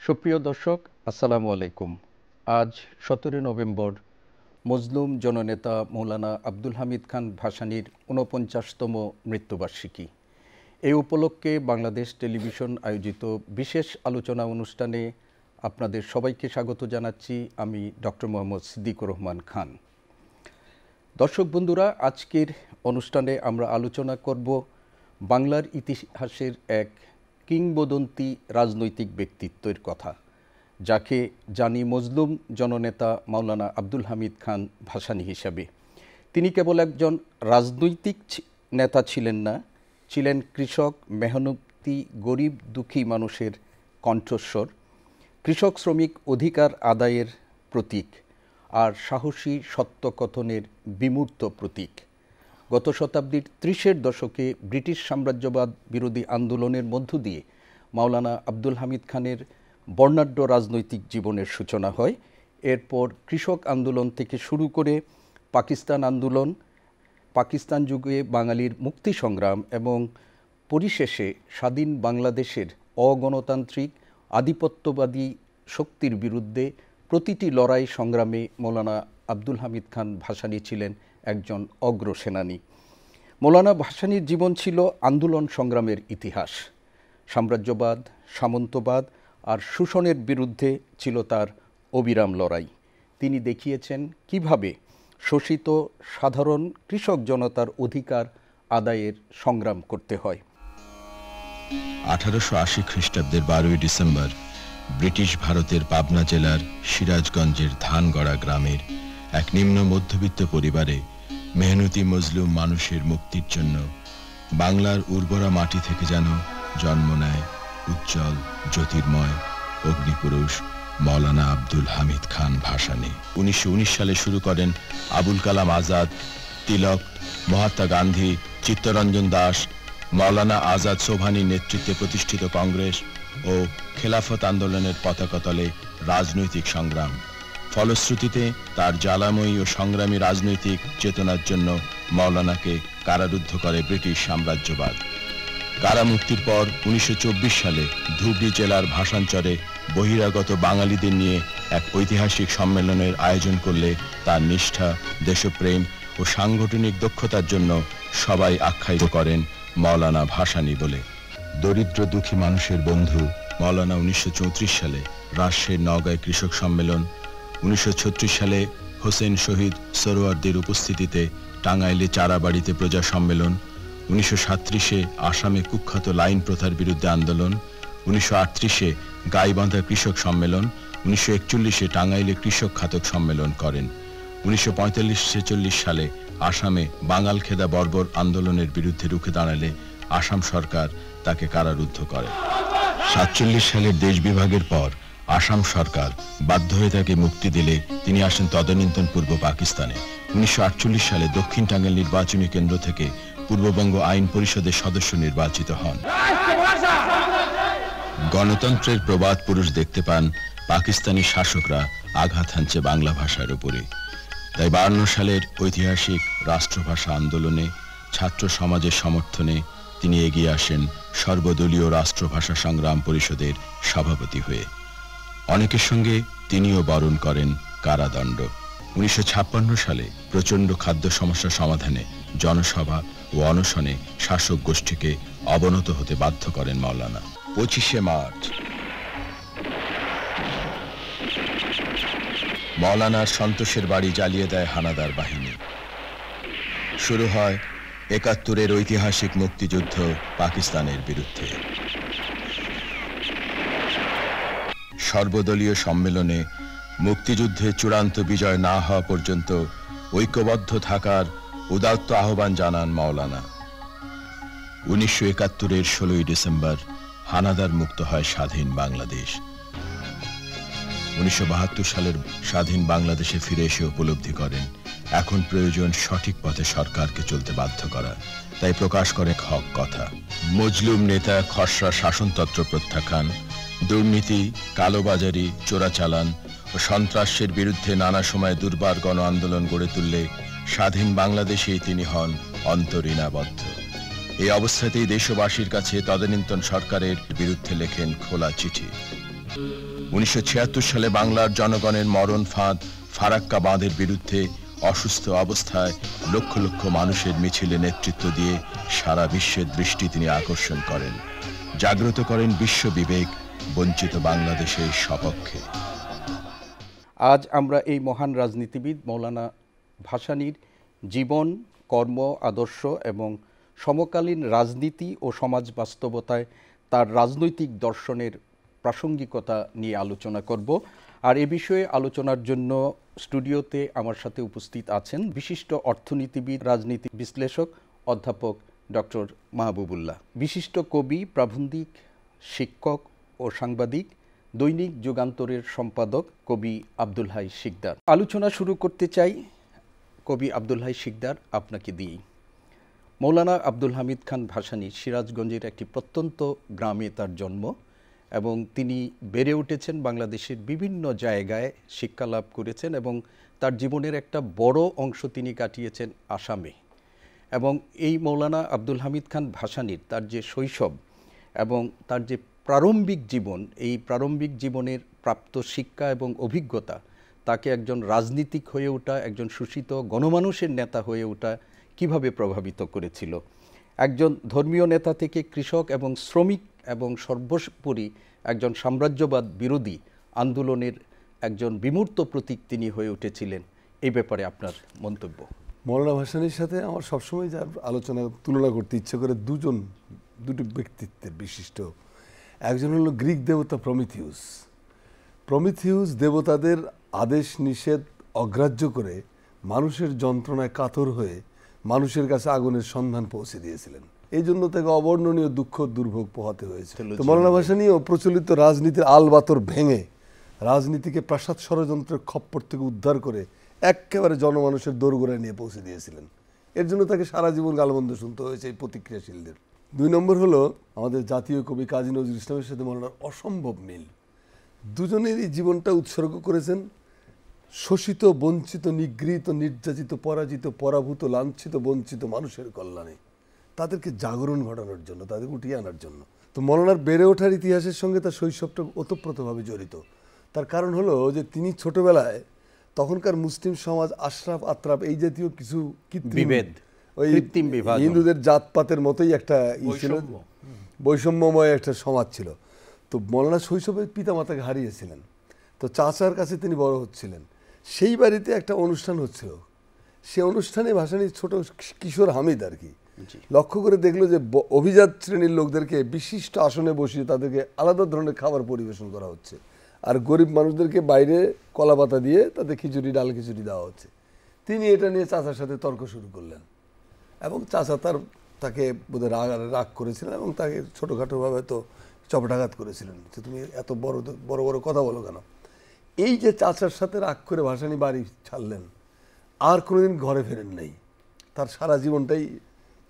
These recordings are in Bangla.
সুপ্রিয় দর্শক, আসসালামু আলাইকুম। আজ 17 নভেম্বর মজলুম জননেতা মৌলানা আব্দুল হামিদ খান ভাসানীর 49তম মৃত্যুবার্ষিকী। এই উপলক্ষে বাংলাদেশ টেলিভিশন আয়োজিত বিশেষ আলোচনা অনুষ্ঠানে আপনাদের সবাইকে স্বাগত জানাচ্ছি। আমি ডক্টর মোহাম্মদ সিদ্দিকুর রহমান খান। দর্শক বন্ধুরা, আজকের অনুষ্ঠানে আমরা আলোচনা করব বাংলার ইতিহাসের এক কিংবদন্তি রাজনৈতিক ব্যক্তিত্বের কথা, যাকে জানি মজলুম জননেতা মাওলানা আব্দুল হামিদ খান ভাসানী হিসাবে। তিনি কেবল একজন রাজনৈতিক নেতা ছিলেন না, ছিলেন কৃষক, মেহনতি, গরিব দুঃখী মানুষের কণ্ঠস্বর, কৃষক শ্রমিক অধিকার আদায়ের প্রতীক আর সাহসী সত্যকথনের বিমূর্ত প্রতীক। গত শতাব্দীর 30-এর দশকে ব্রিটিশ সাম্রাজ্যবাদ বিরোধী আন্দোলনের মধ্য দিয়ে মাওলানা আব্দুল হামিদ খানের বর্ণাঢ্য রাজনৈতিক জীবনের সূচনা হয়। এরপর কৃষক আন্দোলন থেকে শুরু করে পাকিস্তান আন্দোলন, পাকিস্তান যুগে বাঙালির মুক্তি সংগ্রাম এবং পরিশেষে স্বাধীন বাংলাদেশের অগণতান্ত্রিক আধিপত্যবাদী শক্তির বিরুদ্ধে প্রতিটি লড়াই সংগ্রামে মৌলানা আব্দুল হামিদ খান ভাসানী ছিলেন একজন অগ্রসেনানী। মৌলানা ভাসানীর জীবন ছিল আন্দোলন সংগ্রামের ইতিহাস। সাম্রাজ্যবাদ, সামন্তবাদ আর শোষণের বিরুদ্ধে ছিল তার অবিরাম লড়াই। তিনি দেখিয়েছেন কিভাবে শোষিত সাধারণ কৃষক জনতার অধিকার আদায়ের সংগ্রাম করতে হয়। 1880 খ্রিস্টাব্দের 12ই ডিসেম্বর ব্রিটিশ ভারতের পাবনা জেলার সিরাজগঞ্জের ধানগড়া গ্রামের এক নিম্ন মধ্যবিত্ত পরিবারে মেহনতি মজলুম মানুষের মুক্তির জন্য বাংলার উর্বরা মাটি থেকে যেন জন্ম নেয় উজ্জ্বল জ্যোতির্ময় অগ্নিপুরুষ মৌলানা আব্দুল হামিদ খান ভাসানী। 1919 সালে শুরু করেন আবুল কালাম আজাদ, তিলক, মহাত্মা গান্ধী, চিত্তরঞ্জন দাস, মৌলানা আজাদ সোবহানির নেতৃত্বে প্রতিষ্ঠিত কংগ্রেস ও খেলাফত আন্দোলনের পতাকা তলে রাজনৈতিক সংগ্রাম। ফলশ্রুতিতে তার জ্বালাময়ী ও সংগ্রামী রাজনৈতিক চেতনার জন্য মৌলানাকে কারারুদ্ধ করে ব্রিটিশ সাম্রাজ্যবাদ। কারামুক্তির পর 1924 সালে ধুবড়ী জেলার ভাসানচরে বহিরাগত বাঙালিদের নিয়ে এক ঐতিহাসিক সম্মেলনের আয়োজন করলে তার নিষ্ঠা, দেশপ্রেম ও সাংগঠনিক দক্ষতার জন্য সবাই আখ্যায়িত করেন মৌলানা ভাসানী বলে। দরিদ্র দুঃখী মানুষের বন্ধু মৌলানা 1934 সালে রাজশাহীর নওগাঁয় কৃষক সম্মেলন, 1936 সালে হোসেন শহীদ সরোয়ারদের উপস্থিতিতে টাঙ্গাইলে চারাবাড়িতে প্রজা সম্মেলন, 1937-এ আসামে কুখ্যাত লাইন প্রথার বিরুদ্ধে আন্দোলন, 1938-এ গাইবান্ধা কৃষক সম্মেলন, 1941-এ টাঙ্গাইলে কৃষক খাতক সম্মেলন করেন। 1945-46 সালে আসামে বাঙালখেদা বর্বর আন্দোলনের বিরুদ্ধে রুখে দাঁড়ালে আসাম সরকার তাকে কারারুদ্ধ করে। 47 সালের দেশ বিভাগের পর আসাম সরকার বাধ্য হয়ে তাকে মুক্তি দিলে তিনি আসেন তদানীন্তন পূর্ব পাকিস্তানে। 1948 সালে দক্ষিণ টাঙ্গাইল নির্বাচনী কেন্দ্র থেকে পূর্ববঙ্গ আইন পরিষদের সদস্য নির্বাচিত হন। গণতন্ত্রের প্রবাদ পুরুষ দেখতে পান পাকিস্তানি শাসকরা আঘাত হানছে বাংলা ভাষার উপরে। তাই 52 সালের ঐতিহাসিক রাষ্ট্রভাষা আন্দোলনে ছাত্র সমাজের সমর্থনে তিনি এগিয়ে আসেন সর্বদলীয় রাষ্ট্রভাষা সংগ্রাম পরিষদের সভাপতি হয়ে। অনেকের সঙ্গে তিনিও বরণ করেন কারাদণ্ড। 1956 সালে প্রচণ্ড খাদ্য সমস্যা সমাধানে জনসভা ও অনশনে শাসক গোষ্ঠীকে অবনত হতে বাধ্য করেন মৌলানা। 25শে মার্চ মৌলানার সন্তোষের বাড়ি জ্বালিয়ে দেয় হানাদার বাহিনী। শুরু হয় 71-এর ঐতিহাসিক মুক্তিযুদ্ধ পাকিস্তানের বিরুদ্ধে। সর্বদলীয় সম্মেলনে মুক্তিযুদ্ধে চূড়ান্ত বিজয় না হওয়া পর্যন্ত ঐক্যবদ্ধ থাকার উদাত্ত আহ্বান জানান মৌলানা। 1971-এর 16ই ডিসেম্বর হানাদার মুক্ত হয় স্বাধীন বাংলাদেশ। 1972 সালের স্বাধীন বাংলাদেশে ফিরে এসে উপলব্ধি করেন এখন প্রয়োজন সঠিক পথে সরকারকে চলতে বাধ্য করা। তাই প্রকাশ করে হক কথা। মজলুম নেতা খসড়া শাসনতন্ত্র প্রত্যাখ্যান, দুর্নীতি, কালোবাজারি, চোরাচালান ও সন্ত্রাসের বিরুদ্ধে নানা সময় দুর্বার গণ আন্দোলন গড়ে তুললে স্বাধীন বাংলাদেশেই তিনি হন অন্তরীণাবদ্ধ। এই অবস্থাতেই দেশবাসীর কাছে তদানীন্তন সরকারের বিরুদ্ধে লেখেন খোলা চিঠি। 1976 সালে বাংলার জনগণের মরণ ফাঁদ ফারাক্কা বাঁধের বিরুদ্ধে অসুস্থ অবস্থায় লক্ষ লক্ষ মানুষের মিছিলে নেতৃত্ব দিয়ে সারা বিশ্বের দৃষ্টি তিনি আকর্ষণ করেন, জাগ্রত করেন বিশ্ব বিবেক বঞ্চিত বাংলাদেশের সপক্ষে। আজ আমরা এই মহান রাজনীতিবিদ মৌলানা ভাসানীর জীবন, কর্ম, আদর্শ এবং সমকালীন রাজনীতি ও সমাজ বাস্তবতায় তার রাজনৈতিক দর্শনের প্রাসঙ্গিকতা নিয়ে আলোচনা করব। আর এ বিষয়ে আলোচনার জন্য স্টুডিওতে আমার সাথে উপস্থিত আছেন বিশিষ্ট অর্থনীতিবিদ, রাজনীতি বিশ্লেষক অধ্যাপক ডক্টর মাহবুবুল্লাহ, বিশিষ্ট কবি, প্রাবন্ধিক, শিক্ষক ও সাংবাদিক, দৈনিক যুগান্তরের সম্পাদক কবি আব্দুল হাই শিকদার। আলোচনা শুরু করতে চাই কবি আব্দুল হাই শিকদার আপনাকে দিয়েই। মৌলানা আব্দুল হামিদ খান ভাসানী সিরাজগঞ্জের একটি প্রত্যন্ত গ্রামে তার জন্ম এবং তিনি বেড়ে উঠেছেন বাংলাদেশের বিভিন্ন জায়গায়, শিক্ষা লাভ করেছেন এবং তার জীবনের একটা বড় অংশ তিনি কাটিয়েছেন আসামে। এবং এই মৌলানা আব্দুল হামিদ খান ভাসানীর তার যে শৈশব এবং তার যে প্রারম্ভিক জীবন, এই প্রারম্ভিক জীবনের প্রাপ্ত শিক্ষা এবং অভিজ্ঞতা তাকে একজন রাজনীতিক হয়ে ওঠা, একজন শোষিত গণমানুষের নেতা হয়ে ওঠা কিভাবে প্রভাবিত করেছিল। একজন ধর্মীয় নেতা থেকে কৃষক এবং শ্রমিক এবং সর্বোপরি একজন সাম্রাজ্যবাদ বিরোধী আন্দোলনের একজন বিমূর্ত প্রতীক তিনি হয়ে উঠেছিলেন। এই ব্যাপারে আপনার মন্তব্য। মৌলানা ভাসানীর সাথে আমার সবসময় যার আলোচনা তুলনা করতে ইচ্ছে করে দুটি ব্যক্তিত্বের বিশিষ্ট। একজন হলো গ্রিক দেবতা প্রমিথিউস। প্রমিথিউস দেবতাদের আদেশ নিষেধ অগ্রাহ্য করে মানুষের যন্ত্রণায় কাতর হয়ে মানুষের কাছে আগুনের সন্ধান পৌঁছে দিয়েছিলেন। এই জন্য তাকে অবর্ণনীয় দুঃখ দুর্ভোগ পোহাতে হয়েছে। তো মৌলানা ভাসানীও প্রচলিত রাজনীতির আলবাতর ভেঙে রাজনীতিকে প্রাসাদ ষড়যন্ত্রের খপ্পর থেকে উদ্ধার করে একেবারে জনমানুষের দোরগোড়ায় নিয়ে পৌঁছে দিয়েছিলেন। এর জন্য তাকে সারা জীবন গালমন্দ শুনতে হয়েছে এই প্রতিক্রিয়াশীলদের। 2 নম্বর হলো আমাদের জাতীয় কবি কাজী নজরুল ইসলামের সাথে মৌলানার অসম্ভব মিল। দুজনেরই জীবনটা উৎসর্গ করেছেন শোষিত, বঞ্চিত, নিগৃহীত, নির্যাতিত, পরাজিত, পরাভূত, লাঞ্ছিত, বঞ্চিত মানুষের কল্যাণে, তাদেরকে জাগরণ ঘটানোর জন্য, তাদের উঠিয়ে আনার জন্য। তো মৌলানার বেড়ে ওঠার ইতিহাসের সঙ্গে তার শৈশবটা ওতপ্রোতভাবে জড়িত। তার কারণ হলো যে তিনি ছোটবেলায় তখনকার মুসলিম সমাজ আশরাফ আত্রাফ এই জাতীয় কিছু বিভেদ, ওই হিন্দুদের জাতপাতের মতোই একটা ছিল, বৈষম্যময় একটা সমাজ ছিল। তো মৌলানা শৈশবে পিতামাতাকে হারিয়েছিলেন, তো চাচার কাছে তিনি বড় হচ্ছিলেন। সেই বাড়িতে একটা অনুষ্ঠান হচ্ছিল, সে অনুষ্ঠানে ভাসানীর ছোট কিশোর হামিদ আর কি লক্ষ্য করে দেখলো যে অভিজাত শ্রেণীর লোকদেরকে বিশিষ্ট আসনে বসিয়ে তাদেরকে আলাদা ধরনের খাবার পরিবেশন করা হচ্ছে, আর গরিব মানুষদেরকে বাইরে কলা পাতা দিয়ে তাদের খিচুড়ি, ডাল খিচুড়ি দেওয়া হচ্ছে। তিনি এটা নিয়ে চাচার সাথে তর্ক শুরু করলেন এবং চাচা তাকে বোধহয় রাগ করেছিলেন এবং তাকে ছোটোখাটোভাবে তো চপটাঘাত করেছিলেন যে তুমি এত বড় বড় কথা বলো কেন। এই যে চাচার সাথে রাগ করে ভাসানী বাড়ি ছাড়লেন, আর কোনোদিন ঘরে ফেরেন নাই। তার সারা জীবনটাই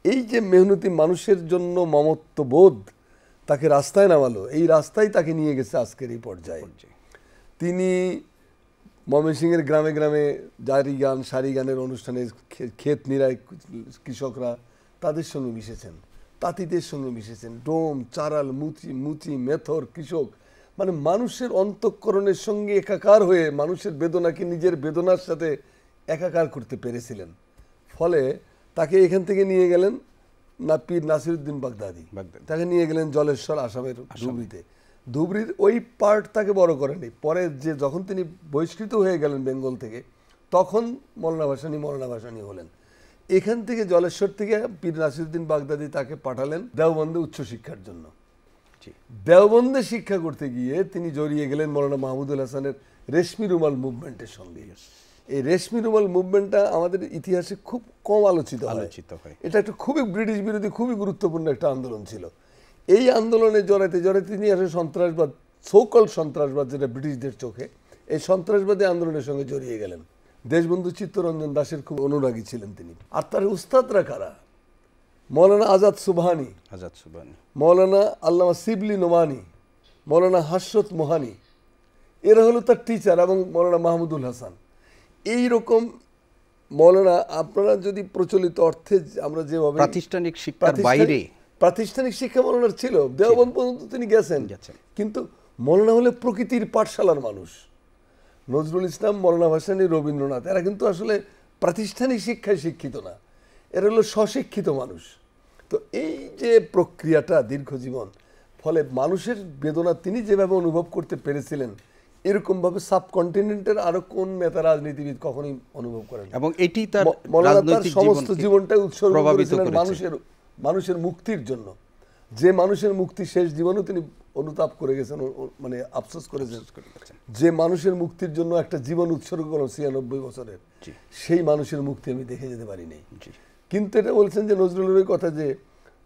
এই যে মেহনতি মানুষের জন্য মমত্ববোধ তাকে রাস্তায় নামালো, এই রাস্তায় তাকে নিয়ে গেছে আজকের এই পর্যায়ে। তিনি ময়মনসিংহের গ্রামে গ্রামে জারি গান, সারি গানের অনুষ্ঠানে ক্ষেত নিরায় কৃষকরা তাদের সঙ্গে মিশেছেন, তাঁতিদের সঙ্গে মিশেছেন, ডোম, চারাল, মুচি, মেথর, কৃষক, মানে মানুষের অন্তঃকরণের সঙ্গে একাকার হয়ে মানুষের বেদনাকে নিজের বেদনার সাথে একাকার করতে পেরেছিলেন। ফলে তাকে এখান থেকে নিয়ে গেলেন পীর নাসিরউদ্দিন বাগদাদি, তাকে নিয়ে গেলেন জলেশ্বর, আসামের ধুবড়িতে। ধুবড়ির ওই পার্ট তাকে বড় করেনি। পরে যখন তিনি বহিষ্কৃত হয়ে গেলেন বেঙ্গল থেকে, তখন মৌলানা ভাসানী হলেন। এখান থেকে জলেশ্বর থেকে পীর নাসিরউদ্দিন বাগদাদি তাকে পাঠালেন দেওবন্দে উচ্চশিক্ষার জন্য। দেওবন্দে শিক্ষা করতে গিয়ে তিনি জড়িয়ে গেলেন মৌলানা মাহমুদুল হাসানের রেশমি রুমাল মুভমেন্টের সঙ্গে। এই রেশমি রুমাল মুভমেন্টটা আমাদের ইতিহাসে খুব কম আলোচিত হয়। এটা একটা খুবই ব্রিটিশ বিরোধী, খুবই গুরুত্বপূর্ণ একটা আন্দোলন ছিল। এই আন্দোলনে জড়াইতে তিনি আসলে সন্ত্রাসবাদ, সোকল সন্ত্রাসবাদ, যেটা ব্রিটিশদের চোখে, এই সন্ত্রাসবাদী আন্দোলনের সঙ্গে জড়িয়ে গেলেন। দেশবন্ধু চিত্তরঞ্জন দাসের খুব অনুরাগী ছিলেন তিনি। আর তার উস্তাদরা কারা? মৌলানা আজাদ সুবহানি, মৌলানা আল্লামা শিবলি নোমানি, মৌলানা হাসরত মোহানি, এরা হলো তার টিচার, এবং মৌলানা মাহমুদুল হাসান। এইরকম মৌলানা, আপনারা যদি প্রচলিত অর্থে আমরা যেভাবে প্রাতিষ্ঠানিক শিক্ষা মৌলানার ছিল, দেওবন্দ পর্যন্ত তিনি গেছেন, কিন্তু মৌলানা হলে প্রকৃতির পাঠশালার মানুষ। নজরুল ইসলাম, মৌলানা ভাসানী, রবীন্দ্রনাথ এরা কিন্তু আসলে প্রাতিষ্ঠানিক শিক্ষায় শিক্ষিত না, এরা হলো স্বশিক্ষিত মানুষ। তো এই যে প্রক্রিয়াটা দীর্ঘজীবন, ফলে মানুষের বেদনা তিনি যেভাবে অনুভব করতে পেরেছিলেন এরকমভাবে সাবকন্টিনেন্টের আরো কোন নেতা রাজনীতিবিদ কখনোই অনুভব করেন। এবং এটি তার রাজনৈতিক সমস্ত জীবনটাই উৎসর্গ করেছিলেন মানুষের মুক্তির জন্য। যে মানুষের মুক্তি শেষ জীবনেও তিনি অনুতাপ করে গেছেন, মানে আফসোস করেছেন, যে মানুষের মুক্তির জন্য একটা জীবন উৎসর্গ করল ৯৬ বছরের, সেই মানুষের মুক্তি আমি দেখে যেতে পারি নাই। কিন্তু এটা বলছেন যে নজরুলের ওই কথা যে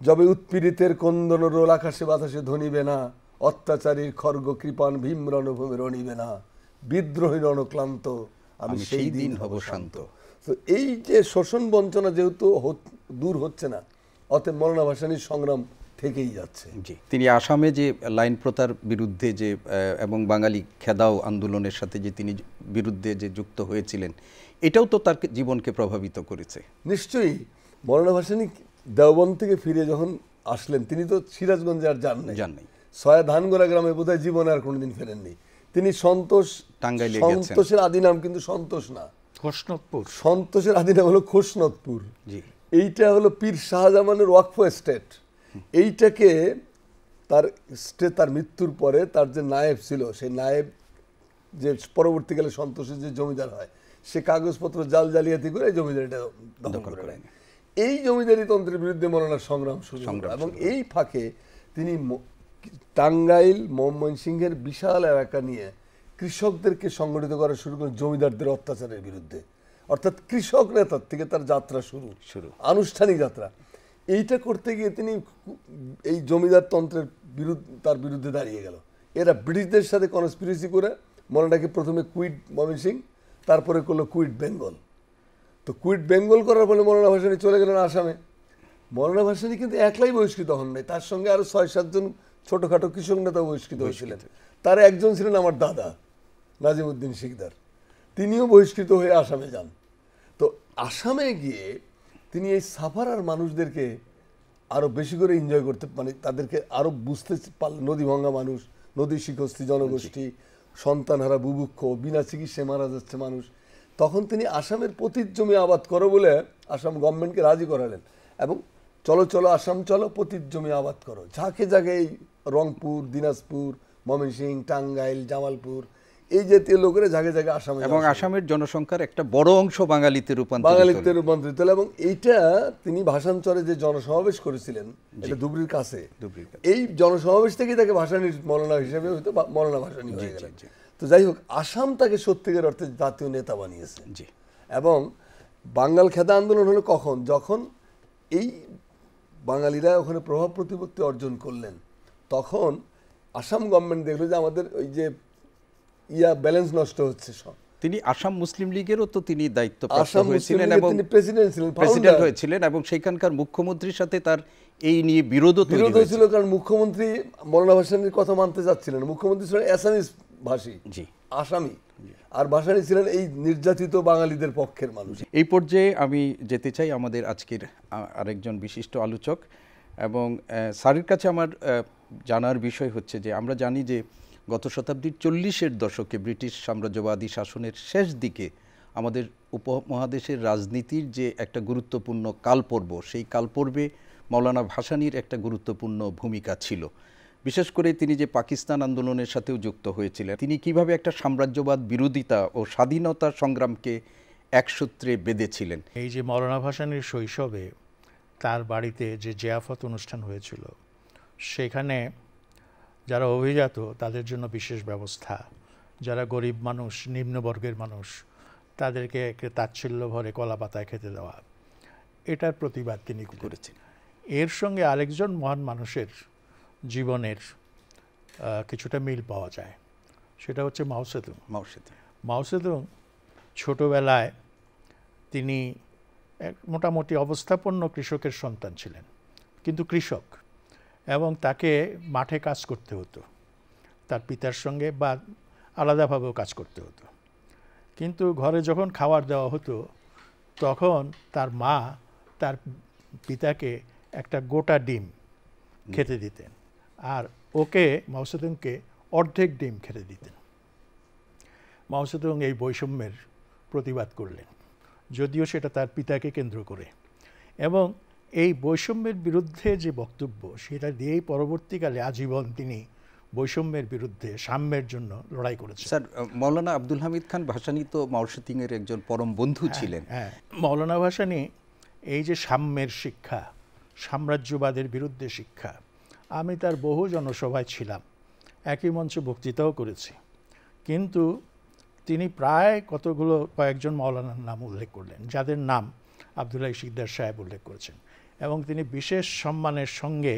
যবে উৎপীড়িতের কন্দন রোল আকাশে বাতাসে ধ্বনিবে না, অত্যাচারীর খর্গ কৃপান ভীম রণভূমে রণিবে না, বিদ্রোহী রণক্লান্ত আমি সেই দিন হব শান্ত। তো এই যে শোষণ বঞ্চনা যেহেতু দূর হচ্ছে না, অতএব মৌলানা ভাসানীর সংগ্রাম থেকেই যাচ্ছে। জি, তিনি আসামে যে লাইন প্রথার বিরুদ্ধে যে এবং বাঙালি খেদাও আন্দোলনের সাথে যে তিনি বিরুদ্ধে যে যুক্ত হয়েছিলেন, এটাও তো তার জীবনকে প্রভাবিত করেছে। নিশ্চয়ই। মৌলানা ভাসানী দেওবন্দ থেকে ফিরে যখন আসলেন, তিনি তো সিরাজগঞ্জে আর যান নাই। ছয়া ধানগড়া গ্রামে বোধহয় জীবনে আর কোনোদিন ফেরেননি। তিনি সন্তোষের আদি নাম কিন্তু সন্তোষ না, খোসনদপুর। সন্তোষের আদি নাম হলো খোসনদপুর। এইটা হলো পীর শাহজামানের ওয়াকফ এস্টেট। এইটাকে তার মৃত্যুর পরে তার যে নায়েব ছিল, সেই নায়েব যে পরবর্তীকালে সন্তোষের যে জমিদার হয়, সে কাগজপত্র জালিয়াতি করে জমিদারিটা দখল করে নেয়। এই জমিদারি তন্ত্রের বিরুদ্ধে মৌলানার সংগ্রাম শুরু হলো। এবং এই ফাঁকে তিনি টাঙ্গাইল, ময়মনসিংহের বিশাল এলাকা নিয়ে কৃষকদেরকে সংগঠিত করা শুরু করেন জমিদারদের অত্যাচারের বিরুদ্ধে। অর্থাৎ কৃষক নেতার থেকে তার যাত্রা শুরু, আনুষ্ঠানিক যাত্রা। এইটা করতে গিয়ে তিনি এই জমিদার তন্ত্রের তার বিরুদ্ধে দাঁড়িয়ে গেল। এরা ব্রিটিশদের সাথে কনস্পিরেসি করে মৌলানাকে প্রথমে কুইট ময়মনসিংহ, তারপরে করলো কুইট বেঙ্গল। তো কুইট বেঙ্গল করার ফলে মৌলানা ভাসানী চলে গেলেন আসামে। মৌলানা ভাসানী কিন্তু একলাই বহিষ্কৃত হন নাই, তার সঙ্গে আরো ৬-৭ জন ছোটখাটো কৃষক নেতা বহিষ্কৃত হয়েছিলেন। তার একজন ছিলেন আমার দাদা নাজিমউদ্দিন শিকদার, তিনিও বহিষ্কৃত হয়ে আসামে যান। তো আসামে গিয়ে তিনি এই সাফারার মানুষদেরকে আরো বেশি করে এনজয় করতে, মানে তাদেরকে আরো বুঝতে পারলেন। নদী ভাঙ্গা মানুষ, নদী শিখস্তি জনগোষ্ঠী, সন্তানহারা বুভুক্ষ, বিনা চিকিৎসায় মারা যাচ্ছে মানুষ। তখন তিনি আসামের পতিত জমি আবাদ করো বলে আসাম গভর্নমেন্টকে রাজি করালেন, এবং চলো চলো আসাম চলো, পতিত জমি আবাদ করো। ঝাঁকে ঝাঁকে এই রংপুর, দিনাজপুর, ময়মনসিংহ, টাঙ্গাইল, জামালপুর এই জাতীয় লোকেরা জায়গায় জায়গায় আসামে, এবং আসামের জনসংখ্যার একটা বড় অংশ বাঙালিতে রূপান্তরিত। এবং এইটা তিনি ভাষাঞ্চলে যে জনসমাবেশ করেছিলেন, এটা ধুবড়ির কাছে, এই জনসমাবেশ থেকে তাকে ভাসানীর মৌলানা হিসেবে হয়তো মৌলানা ভাসানী হয়ে গেলেন। তো যাই হোক, আসাম তাকে সত্যিকার অর্থে জাতীয় নেতা বানিয়েছে। এবং বাঙাল খেদা আন্দোলন হলো কখন, যখন এই বাঙালিরা ওখানে প্রভাব প্রতিপত্তি অর্জন করলেন, তখন আসাম গভর্নমেন্ট দেখলো যে আমাদের ওই যে ব্যালেন্স নষ্ট হচ্ছে। সব তিনি আসাম মুসলিম লীগেরও তো তিনি দায়িত্বপ্রাপ্ত হয়েছিলেন এবং প্রেসিডেন্ট হয়েছিলেন, এবং সেখানকার মুখ্যমন্ত্রীর সাথে তার এই নিয়ে বিরোধ ছিল, কারণ মুখ্যমন্ত্রী মৌলানা ভাসানীর কথা মানতে চাচ্ছিলেন। মুখ্যমন্ত্রী ছিলেন অ্যাসামিজ ভাষী, আসামি, আর ভাসানী ছিলেন এই নির্যাতিত বাঙালিদের পক্ষের মানুষ। এই পর্যায়ে আমি যেতে চাই আমাদের আজকের আরেকজন বিশিষ্ট আলোচক, এবং স্যারের কাছে আমার জানার বিষয় হচ্ছে যে আমরা জানি যে গত শতাব্দীর 40-এর দশকে ব্রিটিশ সাম্রাজ্যবাদী শাসনের শেষ দিকে আমাদের উপমহাদেশের রাজনীতির যে একটা গুরুত্বপূর্ণ কালপর্ব, সেই কালপর্বে মৌলানা ভাসানীর একটা গুরুত্বপূর্ণ ভূমিকা ছিল। বিশেষ করে তিনি যে পাকিস্তান আন্দোলনের সাথেও যুক্ত হয়েছিলেন, তিনি কিভাবে একটা সাম্রাজ্যবাদ বিরোধিতা ও স্বাধীনতা সংগ্রামকে একসূত্রে বেঁধেছিলেন। এই যে মৌলানা ভাসানীর শৈশবে তার বাড়িতে যে জিয়াফত অনুষ্ঠান হয়েছিল, সেখানে যারা অভিজাত তাদের জন্য বিশেষ ব্যবস্থা, যারা গরিব মানুষ, নিম্নবর্গের মানুষ, তাদেরকে তাচ্ছিল্য ভরে কলা পাতায় খেতে দেওয়া, এটার প্রতিবাদ তিনি করেছেন। এর সঙ্গে আরেকজন মহান মানুষের জীবনের কিছুটা মিল পাওয়া যায়, সেটা হচ্ছে মাও সেতুং। মাও সেতুং ছোটোবেলায় তিনি মোটামুটি অবস্থাপন্ন কৃষকের সন্তান ছিলেন, কিন্তু কৃষক, এবং তাকে মাঠে কাজ করতে হতো, তার পিতার সঙ্গে বা আলাদাভাবেও কাজ করতে হতো। কিন্তু ঘরে যখন খাবার দেওয়া হতো, তখন তার মা তার পিতাকে একটা গোটা ডিম খেতে দিতেন, আর ওকে, মাও সেতুংকে অর্ধেক ডিম খেতে দিতেন। মাও সেতুং এই বৈষম্যের প্রতিবাদ করলেন, যদিও সেটা তার পিতাকে কেন্দ্র করে, এবং এই বৈষম্যের বিরুদ্ধে যে বক্তব্য সেটা দিয়েই পরবর্তীকালে আজীবন তিনি বৈষম্যের বিরুদ্ধে সাম্যের জন্য লড়াই করেছেন। স্যার, মৌলানা আব্দুল হামিদ খান ভাসানী তো মাও সেতুংয়ের একজন পরম বন্ধু ছিলেন। হ্যাঁ, মৌলানা ভাসানী এই যে সাম্যের শিক্ষা, সাম্রাজ্যবাদের বিরুদ্ধে শিক্ষা, আমি তার বহু জনসভায় ছিলাম, একই মঞ্চে বক্তৃতাও করেছি, কিন্তু তিনি প্রায় কয়েকজন মৌলানার নাম উল্লেখ করলেন, যাদের নাম আবদুল্লাহ সিকদার সাহেব উল্লেখ করেছেন, এবং তিনি বিশেষ সম্মানের সঙ্গে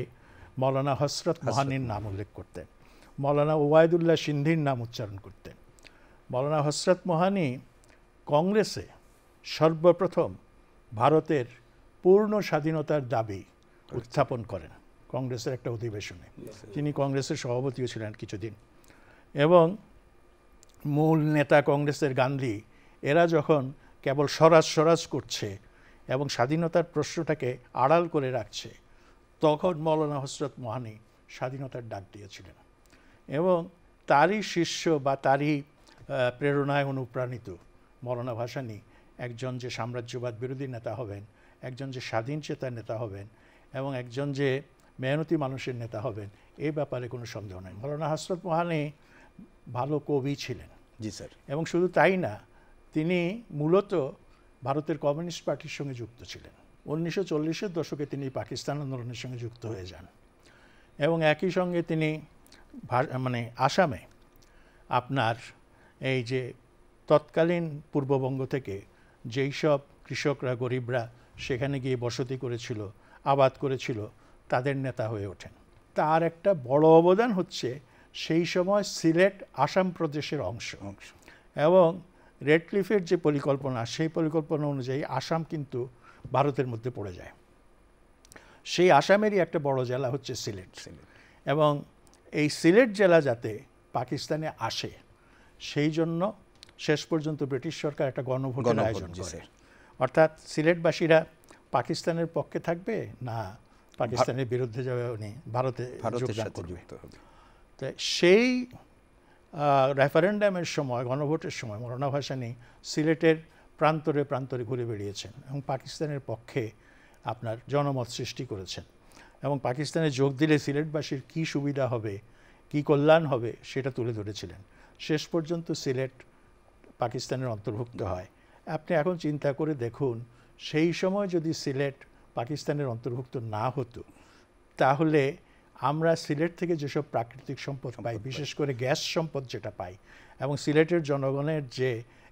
মৌলানা হসরত মোহানির নাম উল্লেখ করতেন, মৌলানা ওবায়দুল্লাহ সিন্ধির নাম উচ্চারণ করতেন। মৌলানা হসরত মোহানি কংগ্রেসে সর্বপ্রথম ভারতের পূর্ণ স্বাধীনতার দাবি উত্থাপন করেন কংগ্রেসের একটা অধিবেশনে। তিনি কংগ্রেসের সভাপতিও ছিলেন কিছুদিন, এবং মূল নেতা কংগ্রেসের গান্ধী এরা যখন কেবল স্বরাজ করছে এবং স্বাধীনতার প্রশ্নটাকে আড়াল করে রাখছে, তখন মৌলানা হসরত মোহানি স্বাধীনতার ডাক দিয়েছিলেন, এবং তারই শিষ্য বা তারই প্রেরণায় অনুপ্রাণিত মৌলানা ভাসানী একজন যে সাম্রাজ্যবাদ বিরোধী নেতা হবেন, একজন যে স্বাধীন চেতার নেতা হবেন, এবং একজন যে মেহনতি মানুষের নেতা হবেন, এই ব্যাপারে কোনো সন্দেহ নেই। মৌলানা হসরত মোহানি ভালো কবি ছিলেন। জি স্যার। এবং শুধু তাই না, তিনি মূলত ভারতের কমিউনিস্ট পার্টির সঙ্গে যুক্ত ছিলেন। 1940-এর দশকে তিনি পাকিস্তান আন্দোলনের সঙ্গে যুক্ত হয়ে যান, এবং একই সঙ্গে তিনি আসামে আপনার এই যে তৎকালীন পূর্ববঙ্গ থেকে যেই সব কৃষকরা, গরিবরা সেখানে গিয়ে বসতি করেছিল, আবাদ করেছিল, তাদের নেতা হয়ে ওঠেন। তার একটা বড় অবদান হচ্ছে সেই সময় সিলেট আসাম প্রদেশের অংশ, এবং রেড ক্লিফের যে পরিকল্পনা, সেই পরিকল্পনা অনুযায়ী আসাম কিন্তু ভারতের মধ্যে পড়ে যায়। সেই আসামেরই একটা বড় জেলা হচ্ছে সিলেট, এবং এই সিলেট জেলা যাতে পাকিস্তানে আসে সেই জন্য শেষ পর্যন্ত ব্রিটিশ সরকার একটা গণভোটের আয়োজন করে। অর্থাৎ সিলেটবাসীরা পাকিস্তানের পক্ষে থাকবে না পাকিস্তানের বিরুদ্ধে যাবে, উনি ভারতে যোগদান করবে। তো সেই রেফারেন্ডামের সময়, গণভোটের সময় মৌলানা ভাসানী সিলেটের প্রান্তরে প্রান্তরে ঘুরে বেরিয়েছেন এবং পাকিস্তানের পক্ষে আপনার জনমত সৃষ্টি করেছেন, এবং পাকিস্তানে যোগ দিলে সিলেটবাসীর কী সুবিধা হবে, কী কল্যাণ হবে সেটা তুলে ধরেছিলেন। শেষ পর্যন্ত সিলেট পাকিস্তানের অন্তর্ভুক্ত হয়। আপনি এখন চিন্তা করে দেখুন, সেই সময় যদি সিলেট পাকিস্তানের অন্তর্ভুক্ত না হতো, তাহলে আমরা সিলেট থেকে যেসব প্রাকৃতিক সম্পদ পাই, বিশেষ করে গ্যাস সম্পদ যেটা পাই, এবং সিলেটের জনগণের যে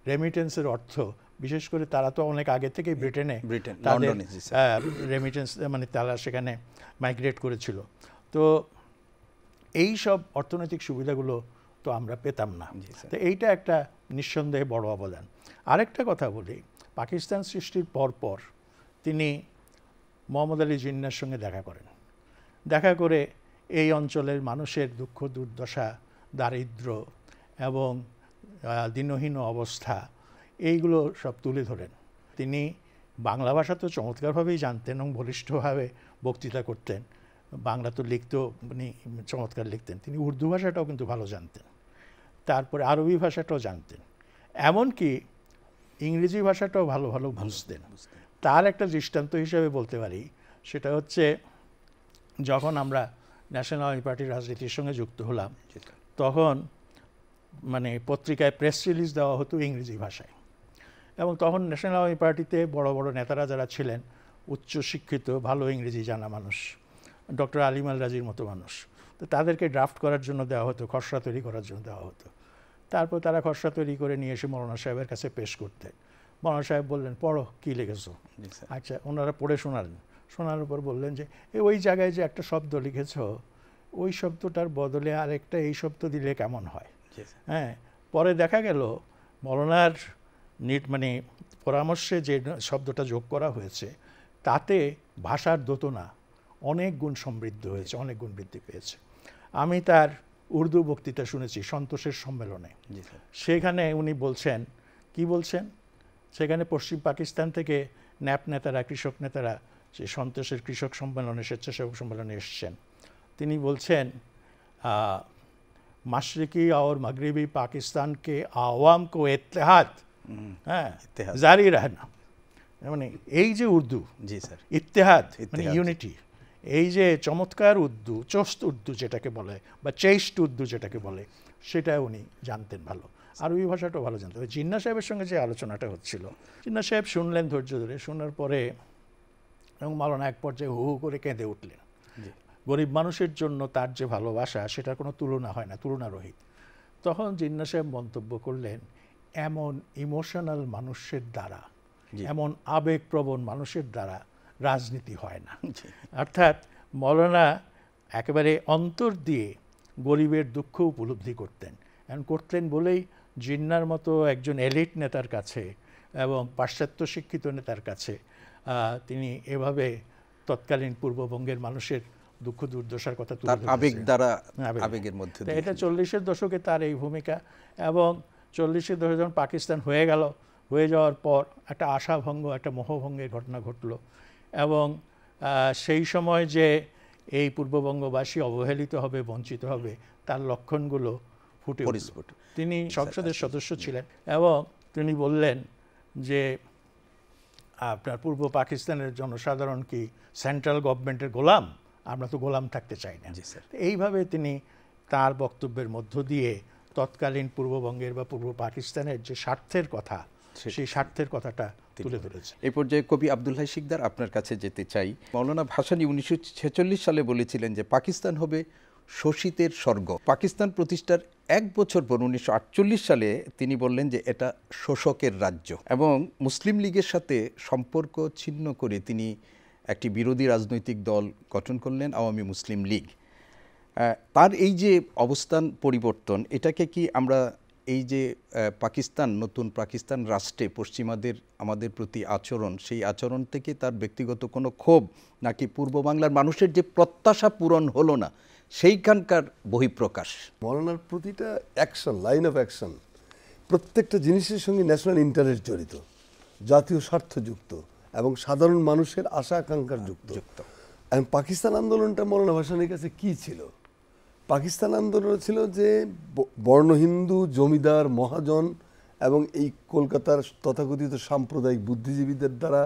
রেমিটেন্সের অর্থ, বিশেষ করে তারা তো অনেক আগে থেকেই ব্রিটেনে তাদের রেমিটেন্স তারা সেখানে মাইগ্রেট করেছিল, তো এই সব অর্থনৈতিক সুবিধাগুলো তো আমরা পেতাম না। তো এইটা একটা নিঃসন্দেহে বড় অবদান। আরেকটা কথা বলি, পাকিস্তান সৃষ্টির পরপর তিনি মোহাম্মদ আলী জিন্নার সঙ্গে দেখা করে এই অঞ্চলের মানুষের দুঃখ দুর্দশা, দারিদ্র্য এবং দিনহীন অবস্থা, এইগুলো সব তুলে ধরেন। তিনি বাংলা ভাষা তো চমৎকারভাবেই জানতেন এবং বলিষ্ঠভাবে বক্তৃতা করতেন, বাংলা তো লিখতেও উনি চমৎকার লিখতেন, তিনি উর্দু ভাষাটাও কিন্তু ভালো জানতেন, তারপরে আরবি ভাষাটাও জানতেন, এমনকি ইংরেজি ভাষাটাও ভালো বুঝতেন। তার একটা দৃষ্টান্ত হিসেবে বলতে পারি, সেটা হচ্ছে যখন আমরা ন্যাশনাল আওয়ামী পার্টির রাজনীতির সঙ্গে যুক্ত হলাম, তখন পত্রিকায় প্রেস রিলিজ দেওয়া হতো ইংরেজি ভাষায়, এবং তখন ন্যাশনাল আওয়ামী পার্টিতে বড় বড় নেতারা যারা ছিলেন উচ্চশিক্ষিত, ভালো ইংরেজি জানা মানুষ, ডক্টর আলিম আল রাজির মতো মানুষ, তো তাদেরকে ড্রাফট করার জন্য দেওয়া হতো, খসড়া তৈরি করার জন্য দেওয়া হতো। তারপর তারা খসড়া তৈরি করে নিয়ে এসে মৌলানা সাহেবের কাছে পেশ করতে, মৌলানা সাহেব বললেন, পড়ো, কী লিখেছো? আচ্ছা, ওনারা পড়ে শোনার উপর বললেন যে ওই জায়গায় যে একটা শব্দ লিখেছ, ওই শব্দটার বদলে আরেকটা এই শব্দ দিলে কেমন হয়? হ্যাঁ, পরে দেখা গেল মৌলানার পরামর্শে যে শব্দটা যোগ করা হয়েছে, তাতে ভাষার দোতনা অনেক গুণ সমৃদ্ধ হয়েছে, অনেক গুণ বৃদ্ধি পেয়েছে। আমি তার উর্দু বক্তৃতা শুনেছি সন্তোষের সম্মেলনে, সেখানে উনি বলছেন, কি বলছেন, সেখানে পশ্চিম পাকিস্তান থেকে ন্যাপ নেতারা, কৃষক নেতারা যে সন্তোষের কৃষক সম্মেলনে, স্বেচ্ছাসেবক সম্মেলনে এসছেন, তিনি বলছেন, मशरकी और मगरबी पाकिस्तान के आवाम को इत्तेहाद জারি रहना মানে এই যে উর্দু, জি স্যার, ইত্তেহাদ মানে ইউনিটি, এই যে চমৎকার উর্দু, চোস্ত উর্দু যেটাকে বলে বা চেষ্ট উর্দু যেটাকে বলে, সেটা উনি জানতেন ভালো। আরবি ভাষাটাও ভালো জানতেন। জিন্নাহ সাহেবের সঙ্গে যে আলোচনাটা হচ্ছিল, জিন্নাহ সাহেব শুনলেন ধৈর্য ধরে, শোনার পরে এবং মাওলানা এক পর্যায়ে হু হু করে কেঁদে উঠলেন। গরিব মানুষের জন্য তার যে ভালোবাসা, সেটার কোনো তুলনা হয় না, তুলনারহিত। তখন জিন্নাহ সাহেব মন্তব্য করলেন, এমন ইমোশনাল মানুষের দ্বারা, এমন আবেগপ্রবণ মানুষের দ্বারা রাজনীতি হয় না। অর্থাৎ মৌলানা একেবারে অন্তর দিয়ে গরিবের দুঃখ উপলব্ধি করতেন, করতেন বলেই জিন্নার মতো একজন এলিট নেতার কাছে এবং পাশ্চাত্য শিক্ষিত নেতার কাছে তিনি এভাবে তৎকালীন পূর্ববঙ্গের মানুষের দুঃখ দুর্দশার কথা তুলে ধরেছেন আবেগ দ্বারা, আবেগের মধ্যে। এটা 40-এর দশকে তার এই ভূমিকা। এবং 40-এর দশকে যখন পাকিস্তান হয়ে গেল, হয়ে যাওয়ার পর একটা আশাভঙ্গ, একটা মোহভঙ্গের ঘটনা ঘটল এবং সেই সময় যে এই পূর্ববঙ্গবাসী অবহেলিত হবে, বঞ্চিত হবে, তার লক্ষণগুলো ফুটে উঠল। তিনি সংসদের সদস্য ছিলেন এবং তিনি বললেন যে আপনার পূর্ব পাকিস্তানের জনসাধারণ কি সেন্ট্রাল গভর্নমেন্টের গোলাম? আমরা তো গোলাম থাকতে চাই না। এইভাবে তিনি তার বক্তব্যের মধ্য দিয়ে তৎকালীন পূর্ববঙ্গের বা পূর্ব পাকিস্তানের যে স্বার্থের কথা, সেই স্বার্থের কথাটা তুলে ধরেছে। এই পর্যায়ে কবি আব্দুল হাই শিকদার আপনার কাছে যেতে চাই। মৌলানা ভাসানী 1946 সালে বলেছিলেন যে পাকিস্তান হবে শোষিতের স্বর্গ। পাকিস্তান প্রতিষ্ঠার 1 বছর পর 1948 সালে তিনি বললেন যে এটা শোষকের রাজ্য, এবং মুসলিম লীগের সাথে সম্পর্ক ছিন্ন করে তিনি একটি বিরোধী রাজনৈতিক দল গঠন করলেন, আওয়ামী মুসলিম লীগ। তার এই যে অবস্থান পরিবর্তন, এটাকে কি আমরা এই যে পাকিস্তান, নতুন পাকিস্তান রাষ্ট্রে পশ্চিমাদের আমাদের প্রতি আচরণ, সেই আচরণ থেকে তার ব্যক্তিগত কোনো ক্ষোভ, নাকি পূর্ব বাংলার মানুষের যে প্রত্যাশা পূরণ হলো না সেইখানকার বহিঃপ্রকাশ? মৌলানার প্রতিটা অ্যাকশন, লাইন অফ অ্যাকশন, প্রত্যেকটা জিনিসের সঙ্গে ন্যাশনাল ইন্টারেস্ট জড়িত, জাতীয় স্বার্থযুক্ত এবং সাধারণ মানুষের আশা আকাঙ্ক্ষার যুক্ত। এখন পাকিস্তান আন্দোলনটা মৌলানা ভাসানীর কাছে কী ছিল? পাকিস্তান আন্দোলন ছিল যে বর্ণ হিন্দু, জমিদার, মহাজন এবং এই কলকাতার তথাকথিত সাম্প্রদায়িক বুদ্ধিজীবীদের দ্বারা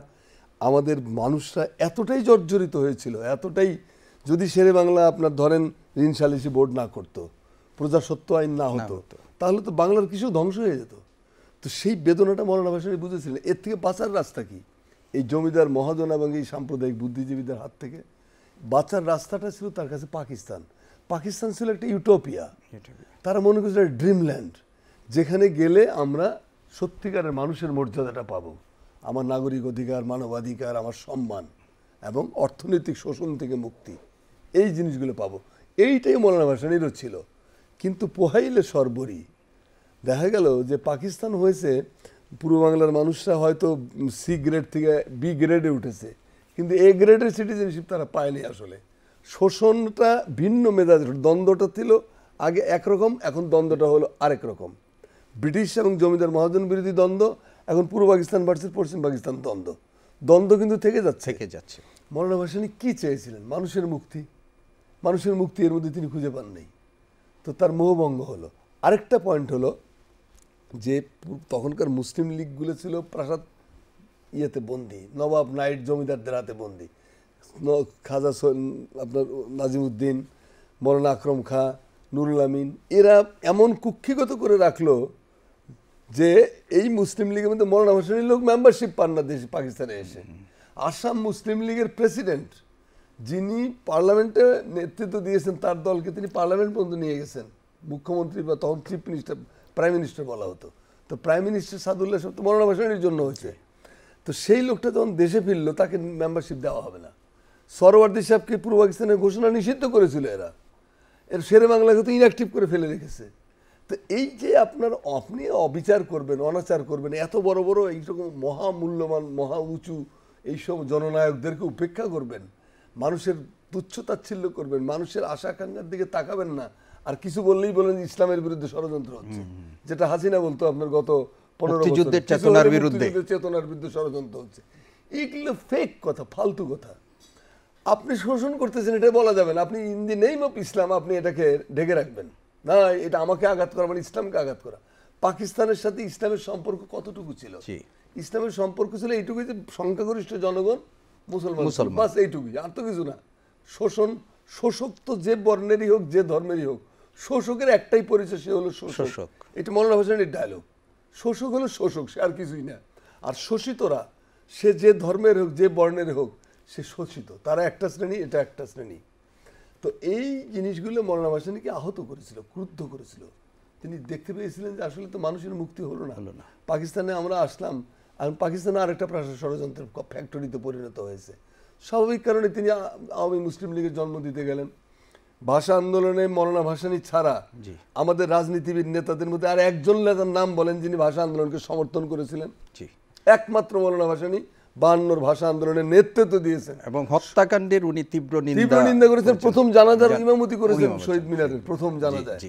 আমাদের মানুষরা এতটাই জর্জরিত হয়েছিল, এতটাই, যদি শেরে বাংলা আপনার ধরেন ঋণ সালিসি বোর্ড না করতো, প্রজাসত্ব আইন না হতো, তাহলে তো বাংলার কিছু ধ্বংস হয়ে যেত। তো সেই বেদনাটা মৌলানা ভাসানী বুঝেছিলেন। এর থেকে বাঁচার রাস্তা কি? এই জমিদার, মহাজন এবং এই সাম্প্রদায়িক বুদ্ধিজীবীদের হাত থেকে বাঁচার রাস্তাটা ছিল তার কাছে পাকিস্তান। পাকিস্তান ছিল একটা ইউটোপিয়া, তারা মনে করছিল ড্রিমল্যান্ড, যেখানে গেলে আমরা সত্যিকারের মানুষের মর্যাদাটা পাবো, আমার নাগরিক অধিকার, মানবাধিকার, আমার সম্মান এবং অর্থনৈতিক শোষণ থেকে মুক্তি, এই জিনিসগুলো পাবো। এইটাই মৌলানা ভাসানীরও ছিল। কিন্তু পোহাইলে সর্বরী দেখা গেল যে পাকিস্তান হয়েছে, পূর্ব বাংলার মানুষরা হয়তো সি গ্রেড থেকে বি গ্রেডে উঠেছে, কিন্তু এ গ্রেডের সিটিজেনশিপ তারা পায়নি। আসলে শোষণটা ভিন্ন মেজাজ, দ্বন্দ্বটা ছিল আগে একরকম, এখন দ্বন্দ্বটা হলো আরেক রকম। ব্রিটিশ এবং জমিদার মহাজন বিরোধী দ্বন্দ্ব, এখন পূর্ব পাকিস্তান ভার্সেস পশ্চিম পাকিস্তান দ্বন্দ্ব কিন্তু থেকে যাচ্ছে। মৌলানা ভাসানী কি চেয়েছিলেন? মানুষের মুক্তি। মানুষের মুক্তি এর মধ্যে তিনি খুঁজে পান নাই, তো তার মোহভঙ্গ হলো। আরেকটা পয়েন্ট হলো যে তখনকার মুসলিম লীগগুলো ছিল প্রাসাদ ইয়েতে বন্দি, নবাব, নাইট, জমিদারদের হাতে বন্দি। খাজা আপনার নাজিমুদ্দিন, মৌলানা আকরম খাঁ, নুরুল আমিন, এরা এমন কুক্ষিগত করে রাখলো যে এই মুসলিম লীগের মধ্যে মৌলানা ভাসানীর লোক মেম্বারশিপ পান না দেশে, পাকিস্তানে এসে। আসাম মুসলিম লীগের প্রেসিডেন্ট, যিনি পার্লামেন্টে নেতৃত্ব দিয়েছেন, তার দলকে তিনি পার্লামেন্ট পর্যন্ত নিয়ে গেছেন, মুখ্যমন্ত্রী বা তখন চিফ মিনিস্টার, প্রাইম মিনিস্টার বলা হতো। তো প্রাইম মিনিস্টার সাদুল্লাহ সাহেব তো মৌলানা ভাসানীর জন্য হয়েছে। তো সেই লোকটা যখন দেশে ফিরলো, তাকে মেম্বারশিপ দেওয়া হবে না। সরওয়ার্দী সাহেবকে পূর্ব পাকিস্তানের ঘোষণা নিষিদ্ধ করেছিল এর শেরে বাংলাকে তো ইনঅ্যাক্টিভ করে ফেলে রেখেছে। তো এই যে আপনি অবিচার করবেন, অনাচার করবেন, এত বড় বড় এইরকম মহামূল্যবান, মহা উঁচু এইসব জননায়কদেরকে উপেক্ষা করবেন, মানুষের তুচ্ছ তাচ্ছিল্য করবেন, মানুষের আশা আকাঙ্ক্ষার দিকে তাকাবেন না, আর কিছু বললেই বলেন ইসলামের বিরুদ্ধে ষড়যন্ত্র হচ্ছে, যেটা হাসিনা বলতো আপনার গত 15 বছর চেতনার বিরুদ্ধে ষড়যন্ত্র হচ্ছে। এইগুলো ফেক কথা, ফালতু কথা। আপনি শোষণ করতেছেন, এটা বলা যাবে না। আপনি in the name of Islam আপনি এটাকে ঢেকে রাখবেন, না এটা আমাকে আঘাত করা মানে ইসলামকে আঘাত করা। পাকিস্তানের সাথে ইসলামের সম্পর্ক কতটুকু ছিল? ইসলামের সম্পর্ক ছিল এইটুকুই যে সংখ্যাগরিষ্ঠ জনগণ মুসলমান, বাস এইটুকুই, আর তো কিছু না। শোষণ, শোষক তো যে বর্ণেরই হোক যে ধর্মেরই হোক, শোষকের একটাই পরিচয়, সে হলো শোষক। এটা মৌলানা ভাসানীর ডায়লগ। শোষক হলো শোষক, সে আর কিছুই না। আর শোষিতরা সে যে ধর্মের হোক যে বর্ণের হোক সে শোষিত, তারা একটা শ্রেণী, এটা একটা শ্রেণী। তো এই জিনিসগুলো মৌলানা ভাসানীকে আহত করেছিল, ক্রুদ্ধ করেছিল। তিনি দেখতে পেয়েছিলেন যে আসলে তো মানুষের মুক্তি হলো না। পাকিস্তানে আমরা আসলাম, আর পাকিস্তানে আরেকটা ষড়যন্ত্রের ফ্যাক্টরিতে পরিণত হয়েছে। স্বাভাবিক কারণে তিনি আওয়ামী মুসলিম লীগের জন্ম দিতে গেলেন। ভাষা আন্দোলনে মৌলানা ভাসানী ছাড়া আমাদের রাজনীতিবিদ নেতাদের মধ্যে আর একজন নেতার নাম বলেন যিনি ভাষা আন্দোলনকে সমর্থন করেছিলেন? একমাত্র মৌলানা ভাসানী 52 ভাষা আন্দোলনের নেতৃত্ব দিয়েছেন এবং হত্যাকাণ্ডের উনি তীব্র নিন্দা করেছেন। প্রথম জানাজার ইমামতি করেছেন শহীদ মিনারের প্রথম জানাজায়।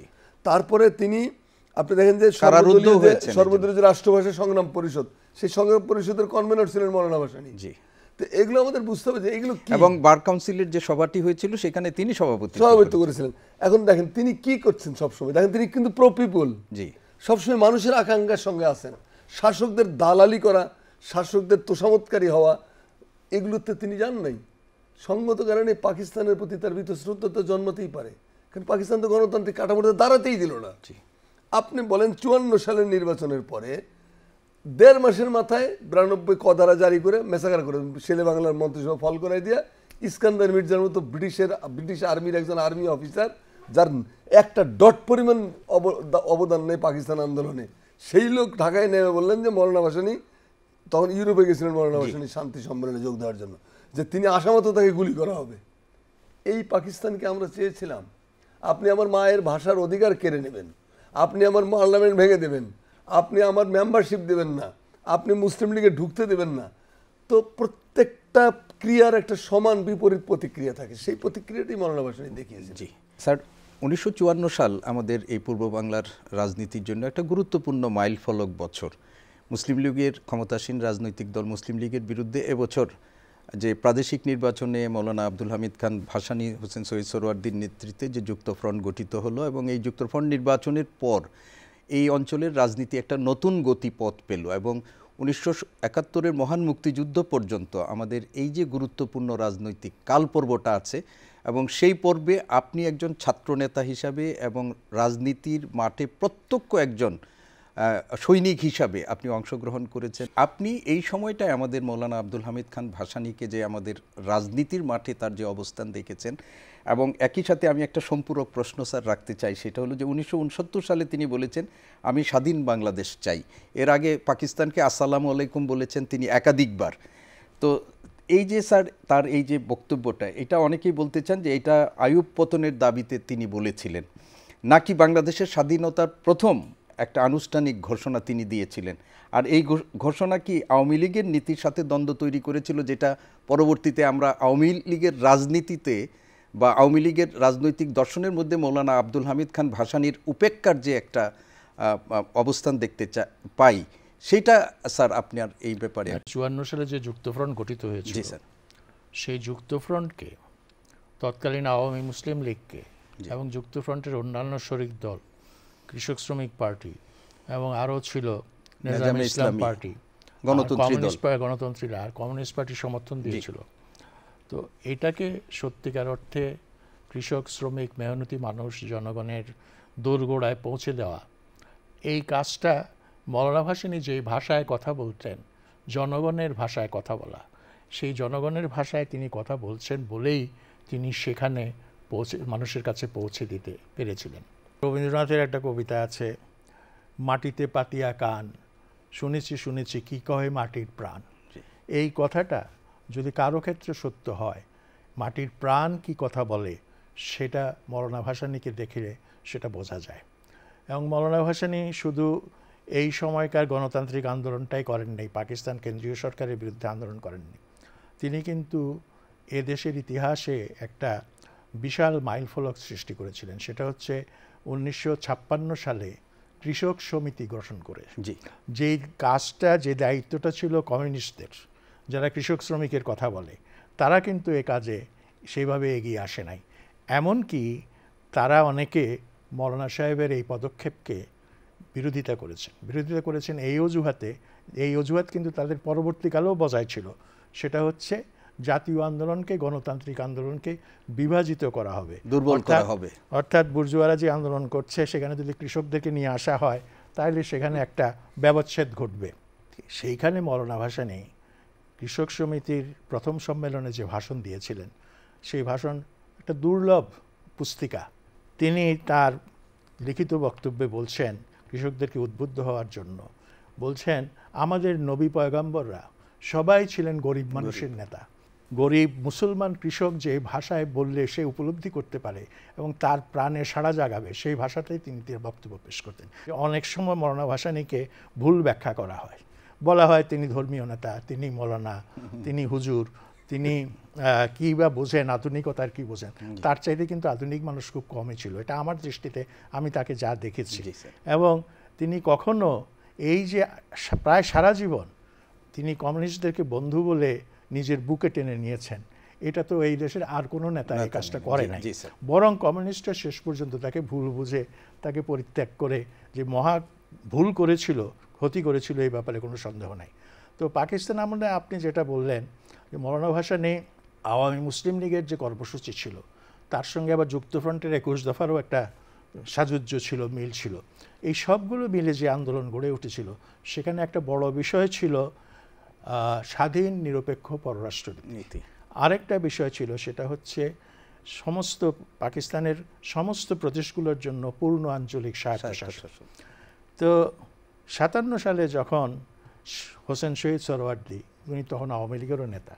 তারপরে তিনি আপনি দেখেন যে সর্বদলীয় যে রাষ্ট্রভাষা সংগ্রাম পরিষদ, সেই সংগ্রাম পরিষদের কনভেনর ছিলেন মৌলানা ভাসানী। তো এগুলো আমাদের বুঝতে হবে যে এগুলো কি। এবং বার কাউন্সিলের যে সভাটি হয়েছিল সেখানে তিনি সভাপতিত্ব করেছিলেন। এখন দেখেন তিনি কি করছেন সবসময়, দেখেন তিনি কিন্তু প্রো পিপল, সবসময় মানুষের আকাঙ্ক্ষার সঙ্গে আছেন। শাসকদের দালালি করা, শাসকদের তোষামতকারী হওয়া, এগুলোতে তিনি যান নাই। সঙ্গত কারণে পাকিস্তানের প্রতি তার বীতশ্রদ্ধা তো জন্মতেই পারে, কারণ পাকিস্তান তো গণতান্ত্রিক কাঠামোতে দাঁড়াতেই দিল না। আপনি বলেন 54 সালের নির্বাচনের পরে 1.5 মাসের মাথায় 92 কদারা জারি করে মেসাকার করে শেরে বাংলার মন্ত্রিসভা ফল করাই দিয়া ইস্কান্দার মির্জার মতো ব্রিটিশ আর্মির একজন আর্মি অফিসার, যার একটা ডট পরিমাণ অবদান নেই পাকিস্তান আন্দোলনে, সেই লোক ঢাকায় নেমে বললেন যে মৌলানা ভাসানী, তখন ইউরোপে গেছিলেন মৌলানা ভাসানী শান্তি সম্মেলনে যোগ দেওয়ার জন্য, যে তিনি আসামতো তাকে গুলি করা হবে। এই পাকিস্তানকে আমরা চেয়েছিলাম। আপনি আমার মায়ের ভাষার অধিকার কেড়ে নেবেন, আপনি আমার পার্লামেন্ট ভেঙে দেবেন, আপনি আমার মেম্বারশিপ দেবেন না, আপনি মুসলিম লীগে ঢুকতে দেবেন না। তো প্রত্যেকটা ক্রিয়ার একটা সমান বিপরীত প্রতিক্রিয়া থাকে, সেই প্রতিক্রিয়াটি মৌলানা ভাসানী দেখিয়েছেন। জি স্যার, 1954 সাল আমাদের এই পূর্ব বাংলার রাজনীতির জন্য একটা গুরুত্বপূর্ণ মাইল ফলক বছর। মুসলিম লীগের ক্ষমতাসীন রাজনৈতিক দল মুসলিম লীগের বিরুদ্ধে এবছর যে প্রাদেশিক নির্বাচনে মৌলানা আব্দুল হামিদ খান ভাসানী, হোসেন শহীদ সোহরাওয়ার্দীর নেতৃত্বে যে যুক্তফ্রন্ট গঠিত হলো, এবং এই যুক্তফ্রন্ট নির্বাচনের পর এই অঞ্চলের রাজনীতি একটা নতুন গতিপথ পেল, এবং 1971-এর মহান মুক্তিযুদ্ধ পর্যন্ত আমাদের এই যে গুরুত্বপূর্ণ রাজনৈতিক কাল পর্বটা আছে, এবং সেই পর্বে আপনি একজন ছাত্রনেতা হিসাবে এবং রাজনীতির মাঠে প্রত্যক্ষ একজন সৈনিক হিসাবে আপনি অংশগ্রহণ করেছেন। আপনি এই সময়টায় আমাদের মৌলানা আব্দুল হামিদ খান ভাসানীকে যে আমাদের রাজনীতির মাঠে তার যে অবস্থান দেখেছেন, এবং একই সাথে আমি একটা সম্পূরক প্রশ্ন স্যার রাখতে চাই, সেটা হলো যে 1969 সালে তিনি বলেছেন আমি স্বাধীন বাংলাদেশ চাই। এর আগে পাকিস্তানকে আসসালামু আলাইকুম বলেছেন তিনি একাধিকবার। তো এই যে স্যার তার এই যে বক্তব্যটা, এটা অনেকেই বলতে চান যে এটা আইয়ুব পতনের দাবিতে তিনি বলেছিলেন, নাকি বাংলাদেশের স্বাধীনতার প্রথম একটা আনুষ্ঠানিক ঘোষণা তিনি দিয়েছিলেন। আর এই ঘোষণা কি আওয়ামী লীগের নীতির সাথে দ্বন্দ্ব তৈরি করেছিল, যেটা পরবর্তীতে আমরা আওয়ামী লীগের রাজনীতিতে বা আওয়ামী লীগের রাজনৈতিক দর্শনের মধ্যে মৌলানা আব্দুল হামিদ খান ভাসানীর উপেক্ষার যে একটা অবস্থান দেখতে পাই, সেটা স্যার আপনার এই ব্যাপারে? 54 সালে যে যুক্তফ্রন্ট গঠিত হয়েছিল, সেই যুক্তফ্রন্টকে তৎকালীন আওয়ামী মুসলিম লীগকে এবং যুক্তফ্রন্টের অন্যান্য শরিক দল কৃষক শ্রমিক পার্টি এবং আরও ছিল নেজামে ইসলাম পার্টি, গণতন্ত্রীরা আর কমিউনিস্ট পার্টি সমর্থন দিয়েছিল। তো এটাকে সত্যিকার অর্থে কৃষক শ্রমিক মেহনতি মানুষ জনগণের দোরগোড়ায় পৌঁছে দেওয়া, এই কাজটা মৌলানা ভাসানী যেই ভাষায় কথা বলতেন, জনগণের ভাষায় কথা বলা, সেই জনগণের ভাষায় তিনি কথা বলছেন বলেই তিনি সেখানে মানুষের কাছে পৌঁছে দিতে পেরেছিলেন। রবীন্দ্রনাথের একটা কবিতা আছে, মাটিতে পাতিয়া কান, শুনেছি শুনেছি কি কহে মাটির প্রাণ। এই কথাটা যদি কারো ক্ষেত্রে সত্য হয়, মাটির প্রাণ কি কথা বলে, সেটা মৌলানা ভাসানীকে দেখলে সেটা বোঝা যায়। এবং মৌলানা ভাসানী শুধু এই সময়কার গণতান্ত্রিক আন্দোলনটাই করেননি, পাকিস্তান কেন্দ্রীয় সরকারের বিরুদ্ধে আন্দোলন করেননি, তিনি কিন্তু এ দেশের ইতিহাসে একটা বিশাল মাইলফলক সৃষ্টি করেছিলেন। সেটা হচ্ছে 1956 সালে কৃষক সমিতি গঠন করে, যেই কাজটা, যে দায়িত্বটা ছিল কমিউনিস্টদের, যারা কৃষক শ্রমিকের কথা বলে, তারা কিন্তু এ কাজে সেইভাবে এগিয়ে আসে নাই। এমনকি তারা অনেকে মৌলানা সাহেবের এই পদক্ষেপকে বিরোধিতা করেছেন এই অজুহাত কিন্তু তাদের পরবর্তীকালেও বজায় ছিল। সেটা হচ্ছে জাতীয় আন্দোলনকে, গণতান্ত্রিক আন্দোলনকে বিভাজিত করা হবে, দুর্বল করা হবে। অর্থাৎ বুর্জোয়ারা যে আন্দোলন করছে সেখানে যদি কৃষকদেরকে নিয়ে আসা হয় তাহলে সেখানে একটা ব্যবচ্ছেদ ঘটবে। সেইখানে মৌলানা ভাসানী কৃষক সমিতির প্রথম সম্মেলনে যে ভাষণ দিয়েছিলেন, সেই ভাষণ একটা দুর্লভ পুস্তিকা। তিনি তার লিখিত বক্তব্যে বলছেন, কৃষকদেরকে উদ্বুদ্ধ হওয়ার জন্য বলছেন, আমাদের নবী পয়গম্বররা সবাই ছিলেন গরিব মানুষের নেতা। গরিব মুসলমান কৃষক যে ভাষায় বললে সে উপলব্ধি করতে পারে এবং তার প্রাণে সাড়া জাগাবে, সেই ভাষাতেই তিনি বক্তব্য পেশ করতেন। অনেক সময় মৌলানা ভাসানীকে ভুল ব্যাখ্যা করা হয়, বলা হয় তিনি ধর্মীয় নেতা, তিনি মৌলানা, তিনি হুজুর, তিনি কী বা বোঝেন, আধুনিকতার কী বোঝেন। তার চাইতে কিন্তু আধুনিক মানুষ খুব কমই ছিল, এটা আমার দৃষ্টিতে, আমি তাকে যা দেখেছি। এবং তিনি কখনো এই যে প্রায় সারা জীবন তিনি কমিউনিস্টদেরকে বন্ধু বলে নিজের বুকে টেনে নিয়েছেন, এটা তো এই দেশের আর কোনো নেতা এই কাজটা করে নাই। বরং কমিউনিস্টরা শেষ পর্যন্ত তাকে ভুল বুঝে তাকে পরিত্যাগ করে, যে মহা ভুল করেছিল, ক্ষতি করেছিল, এই ব্যাপারে কোনো সন্দেহ নাই। তো পাকিস্তান আমলে আপনি যেটা বললেন যে মৌলানা ভাসানী আওয়ামী মুসলিম লীগের যে কর্মসূচি ছিল তার সঙ্গে আবার যুক্তফ্রন্টের 21 দফারও একটা সাযুজ্য ছিল, মিল ছিল। এই সবগুলো মিলে যে আন্দোলন গড়ে উঠেছিল সেখানে একটা বড় বিষয় ছিল স্বাধীন নিরপেক্ষ পররাষ্ট্রনীতি। আরেকটা বিষয় ছিল, সেটা হচ্ছে সমস্ত পাকিস্তানের সমস্ত প্রদেশগুলোর জন্য পূর্ণ আঞ্চলিক স্বায়ত্তশাসন। তো 57 সালে যখন হোসেন শহীদ সোহরাওয়ার্দী, উনি তখন আওয়ামী লীগেরও নেতা,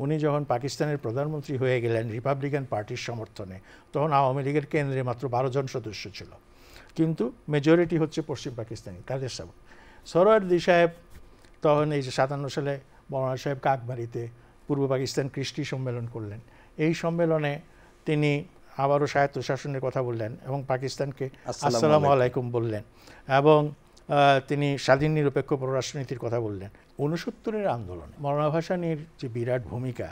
উনি যখন পাকিস্তানের প্রধানমন্ত্রী হয়ে গেলেন রিপাবলিকান পার্টির সমর্থনে, তখন আওয়ামী লীগের কেন্দ্রে মাত্র 12 জন সদস্য ছিল, কিন্তু মেজরিটি হচ্ছে পশ্চিম পাকিস্তানি, তাদের সব। সোহরাওয়ার্দী সাহেব তখন এই যে 57 সালে মৌলানা সাহেব কাকবাড়িতে পূর্ব পাকিস্তান কৃষ্টি সম্মেলন করলেন। এই সম্মেলনে তিনি আবারও স্বায়ত্তশাসনের কথা বললেন এবং পাকিস্তানকে আসসালামু আলাইকুম বললেন, এবং তিনি স্বাধীন নিরপেক্ষ পররাষ্ট্রনীতির কথা বললেন। 69-এর আন্দোলন মৌলানা ভাসানীর যে বিরাট ভূমিকা,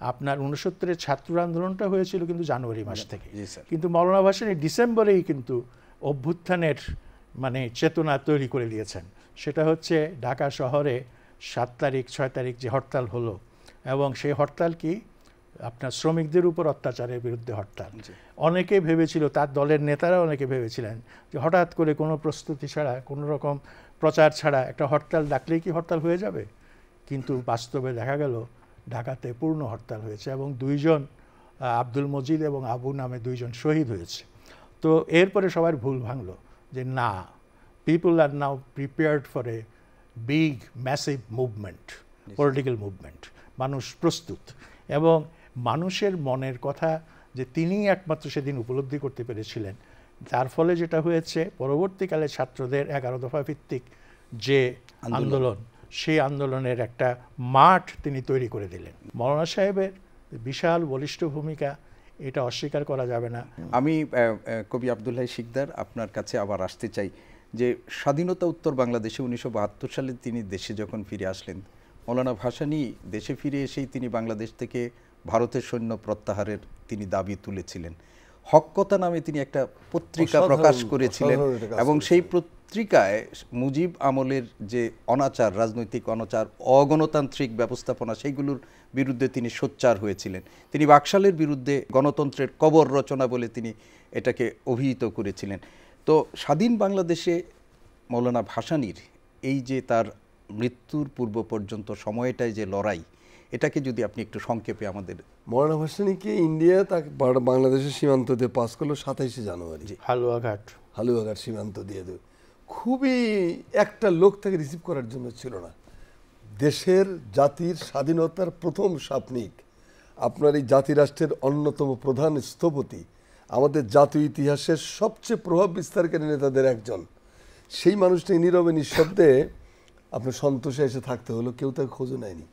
আপনার 69-এর ছাত্র আন্দোলনটা হয়েছিল কিন্তু জানুয়ারি মাস থেকে, কিন্তু মৌলানা ভাসানী ডিসেম্বরেই কিন্তু অভ্যুত্থানের মানে চেতনা তৈরি করে দিয়েছেন। সেটা হচ্ছে ঢাকা শহরে 7 তারিখ 6 তারিখ যে হরতাল হলো, এবং সেই হরতাল কি আপনার শ্রমিকদের উপর অত্যাচারের বিরুদ্ধে হরতাল। অনেকে ভেবেছিল, তার দলের নেতারা অনেকে ভেবেছিলেন যে হঠাৎ করে কোনো প্রস্তুতি ছাড়া, কোনো রকম প্রচার ছাড়া একটা হরতাল ডাকলেই কি হরতাল হয়ে যাবে, কিন্তু বাস্তবে দেখা গেল ঢাকাতে পূর্ণ হরতাল হয়েছে এবং 2 জন আব্দুল মজিদ এবং আবু নামে 2 জন শহীদ হয়েছে। তো এরপরে সবার ভুল ভাঙলো যে না, people are now prepared for a big massive movement, political movement. মানুষ প্রস্তুত, এবং মানুষের মনের কথা যে তিনিই একমাত্র সেদিন উপলব্ধি করতে পেরেছিলেন। তার ফলে যেটা হয়েছে, পরবর্তীকালে ছাত্রদের 11 দফা ভিত্তিক যে আন্দোলন, সেই আন্দোলনের একটা মাঠ তিনি তৈরি করে দিলেন। মৌলানা সাহেবের বিশাল বলিষ্ঠ ভূমিকা, এটা অস্বীকার করা যাবে না। আমি কবি আব্দুল্লাহ শিকদার আপনার কাছে আবার আসতে চাই যে স্বাধীনতা উত্তর বাংলাদেশে 1972 সালে তিনি দেশে যখন ফিরে আসলেন, মৌলানা ভাসানী দেশে ফিরে এসেই তিনি বাংলাদেশ থেকে ভারতের সৈন্য প্রত্যাহারের তিনি দাবি তুলেছিলেন। হক কথা নামে তিনি একটা পত্রিকা প্রকাশ করেছিলেন, এবং সেই পত্রিকায় মুজিব আমলের যে অনাচার, রাজনৈতিক অনাচার, অগণতান্ত্রিক ব্যবস্থাপনা, সেইগুলোর বিরুদ্ধে তিনি সোচ্চার হয়েছিলেন। তিনি বাকশালের বিরুদ্ধে গণতন্ত্রের কবর রচনা বলে তিনি এটাকে অভিহিত করেছিলেন। তো স্বাধীন বাংলাদেশে মৌলানা ভাসানীর এই যে তার মৃত্যুর পূর্ব পর্যন্ত সময়টায় যে লড়াই, এটাকে যদি আপনি একটু সংক্ষেপে আমাদের। মৌলানা ভাসানীকে ইন্ডিয়া তাকে বাংলাদেশের সীমান্ত দিয়ে পাস করলো 27শে জানুয়ারি, হালুয়াঘাট সীমান্ত দিয়ে। খুবই একটা লোক তাকে রিসিভ করার জন্য ছিল না। দেশের জাতির স্বাধীনতার প্রথম স্বপ্নিক, আপনার এই জাতিরাষ্ট্রের অন্যতম প্রধান স্থপতি, আমাদের জাতীয় ইতিহাসের সবচেয়ে প্রভাব বিস্তারকারী নেতাদের একজন, সেই মানুষটাই নীরবে নিঃশব্দে আপনার সন্তোষে এসে থাকতে হলো, কেউ তাকে খোঁজও নেয়নি।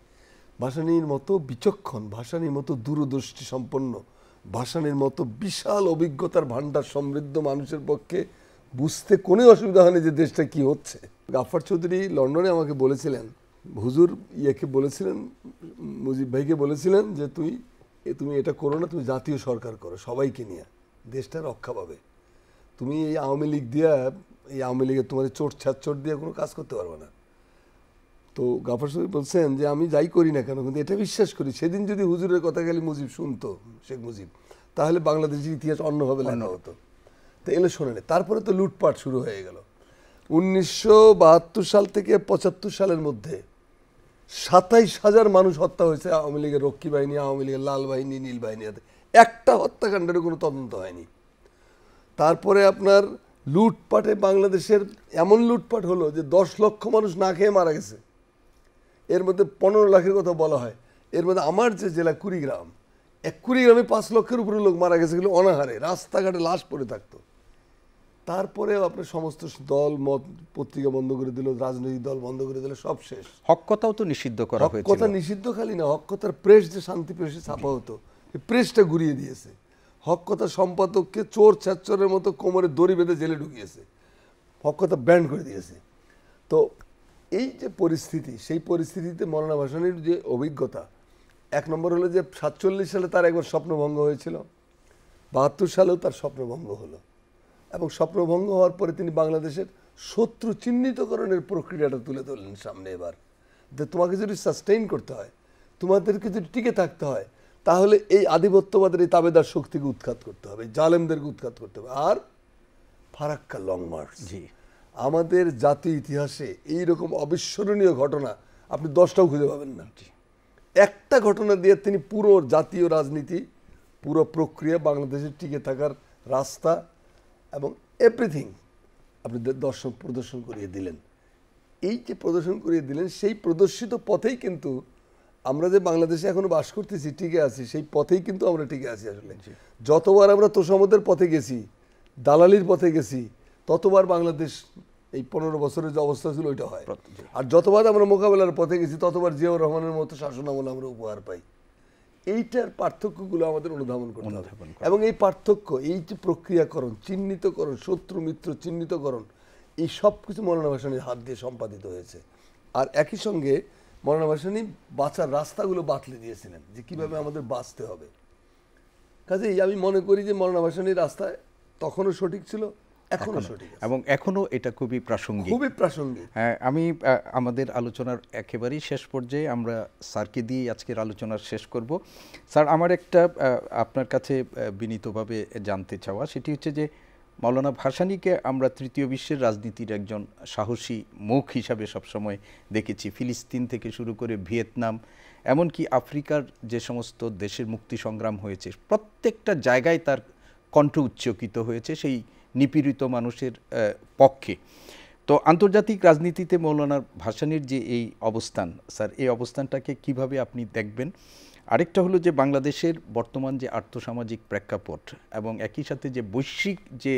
ভাসানীর মতো বিচক্ষণ, ভাসানীর মতো দূরদৃষ্টি সম্পন্ন, ভাসানীর মতো বিশাল অভিজ্ঞতার ভাণ্ডার সমৃদ্ধ মানুষের পক্ষে বুঝতে কোনো অসুবিধা হয়নি যে দেশটা কি হচ্ছে। গাফফার চৌধুরী লন্ডনে আমাকে বলেছিলেন, হুজুর ইয়েকে বলেছিলেন, মুজিব ভাইকে বলেছিলেন যে তুমি এটা করো না, তুমি জাতীয় সরকার করো, সবাইকে নিয়ে দেশটা রক্ষা পাবে। তুমি এই আওয়ামী লীগ দিয়া, এই আওয়ামী লীগের তোমার চোট ছাড়চোট দিয়ে কোনো কাজ করতে পারবে না। তো গাফার সাহেব বলছেন যে আমি যাই করি না কেন, কিন্তু এটা বিশ্বাস করি সেদিন যদি হুজুরের কথা খালি মুজিব শুনতো, শেখ মুজিব, তাহলে বাংলাদেশের ইতিহাস অন্যভাবে লেখা হতো। তো এগুলো শোনেন। তারপরে তো লুটপাট শুরু হয়ে গেল 1972 সাল থেকে 75 সালের মধ্যে 27,000 মানুষ হত্যা হয়েছে আওয়ামী লীগের রক্ষী বাহিনী, আওয়ামী লীগের লাল বাহিনী, নীল বাহিনী, একটা হত্যাকাণ্ডের কোনো তদন্ত হয়নি। তারপরে আপনার লুটপাটে বাংলাদেশের এমন লুটপাট হলো যে 10 লক্ষ মানুষ না খেয়ে মারা গেছে, এর মধ্যে 15 লাখের কথা বলা হয়। এর মধ্যে আমার যে জেলা কুড়িগ্রাম, কুড়িগ্রামে 5 লক্ষের উপরে লোক মারা গেছে, এগুলো অনাহারে, রাস্তাঘাটে লাশ পড়ে থাকতো। তারপরে আপনার সমস্ত দল মত পত্রিকা বন্ধ করে দিল, রাজনৈতিক দল বন্ধ করে দিল, সব শেষ। হক কথাও তো নিষিদ্ধ করা হয়েছিল। হক কথা নিষিদ্ধ খালি না, হক কথার প্রেস যে শান্তি প্রেসে ছাপা হতো, এই প্রেসটা ঘুরিয়ে দিয়েছে। হক কথা সম্পাদককে চোর ছাচ্চরের মতো কোমরে দড়ি বেঁধে জেলে ঢুকিয়েছে, হক কথা ব্যান্ড করে দিয়েছে। তো এই যে পরিস্থিতি, সেই পরিস্থিতিতে মৌলানা ভাসানীর যে অভিজ্ঞতা, 1 নম্বর হলো যে 47 সালে তার একবার স্বপ্নভঙ্গ হয়েছিল, 72 সালেও তার স্বপ্নভঙ্গ হলো, এবং স্বপ্নভঙ্গ হওয়ার পরে তিনি বাংলাদেশের শত্রু চিহ্নিতকরণের প্রক্রিয়াটা তুলে ধরলেন সামনে। এবার যে তোমাকে যদি সাস্টেইন করতে হয়, তোমাদেরকে যদি টিকে থাকতে হয়, তাহলে এই আধিপত্যবাদের এই তাবেদার শক্তিকে উৎখাত করতে হবে, জালেমদেরকে উৎখাত করতে হবে। আর ফারাক্কা লং মার্চ, জি, আমাদের জাতীয় ইতিহাসে এইরকম অবিস্মরণীয় ঘটনা আপনি 10টাও খুঁজে পাবেন না। একটা ঘটনা দিয়ে তিনি পুরো জাতীয় রাজনীতি, পুরো প্রক্রিয়া, বাংলাদেশের টিকে থাকার রাস্তা এবং এভরিথিং আপনি দর্শক প্রদর্শন করিয়ে দিলেন। এই যে প্রদর্শন করিয়ে দিলেন, সেই প্রদর্শিত পথেই কিন্তু আমরা যে বাংলাদেশে এখনো বাস করতেছি, টিকে আছি, সেই পথেই কিন্তু আমরা টিকে আছি। আসলে যতবার আমরা তোষামদের পথে গেছি, দালালির পথে গেছি, ততবার বাংলাদেশ এই 15 বছরের যে অবস্থা ছিল ওইটা হয়। আর যতবার আমরা মোকাবেলার পথে গেছি, ততবার জিয়াউর রহমানের মতো শাসনামল আমরা উপহার পাই। এইটার পার্থক্যগুলো আমাদের অনুধাবন করতে হবে। এবং এই পার্থক্য, এই যে প্রক্রিয়াকরণ, চিহ্নিতকরণ, শত্রু মিত্র চিহ্নিতকরণ, এই সব কিছু মৌলানা ভাসানীর হাত দিয়ে সম্পাদিত হয়েছে। আর একই সঙ্গে মৌলানা ভাসানী বাঁচার রাস্তাগুলো বাতলে দিয়েছিলেন যে কিভাবে আমাদের বাঁচতে হবে। কাজেই আমি মনে করি যে মৌলানা ভাসানীর রাস্তায় তখনও সঠিক ছিল, এখনো সঠিক, এবং এখনো এটা খুবই প্রাসঙ্গিক, খুবই প্রাসঙ্গিক। আমি আমাদের আলোচনার একেবারেই শেষ পর্যায়ে আমরা স্যারকে দিয়ে আজকের আলোচনা শেষ করব। স্যার, আমার একটা আপনার কাছে বিনীতভাবে জানতে চাওয়া, সেটি হচ্ছে যে মৌলানা ভাসানীকে আমরা তৃতীয় বিশ্বের রাজনীতির একজন সাহসী মুখ হিসাবে সবসময় দেখেছি। ফিলিস্তিন থেকে শুরু করে ভিয়েতনাম, এমনকি আফ্রিকার যে সমস্ত দেশের মুক্তি সংগ্রাম হয়েছে, প্রত্যেকটা জায়গায় তার কণ্ঠ উচ্চকিত হয়েছে সেই নিপীড়িত মানুষের পক্ষে। তো আন্তর্জাতিক রাজনীতিতে মৌলানা ভাসানীর যে এই অবস্থান, স্যার, এই অবস্থানটাকে কিভাবে আপনি দেখবেন? আরেকটা হলো যে বাংলাদেশের বর্তমান যে আর্থসামাজিক প্রেক্ষাপট এবং একই সাথে যে বৈশ্বিক যে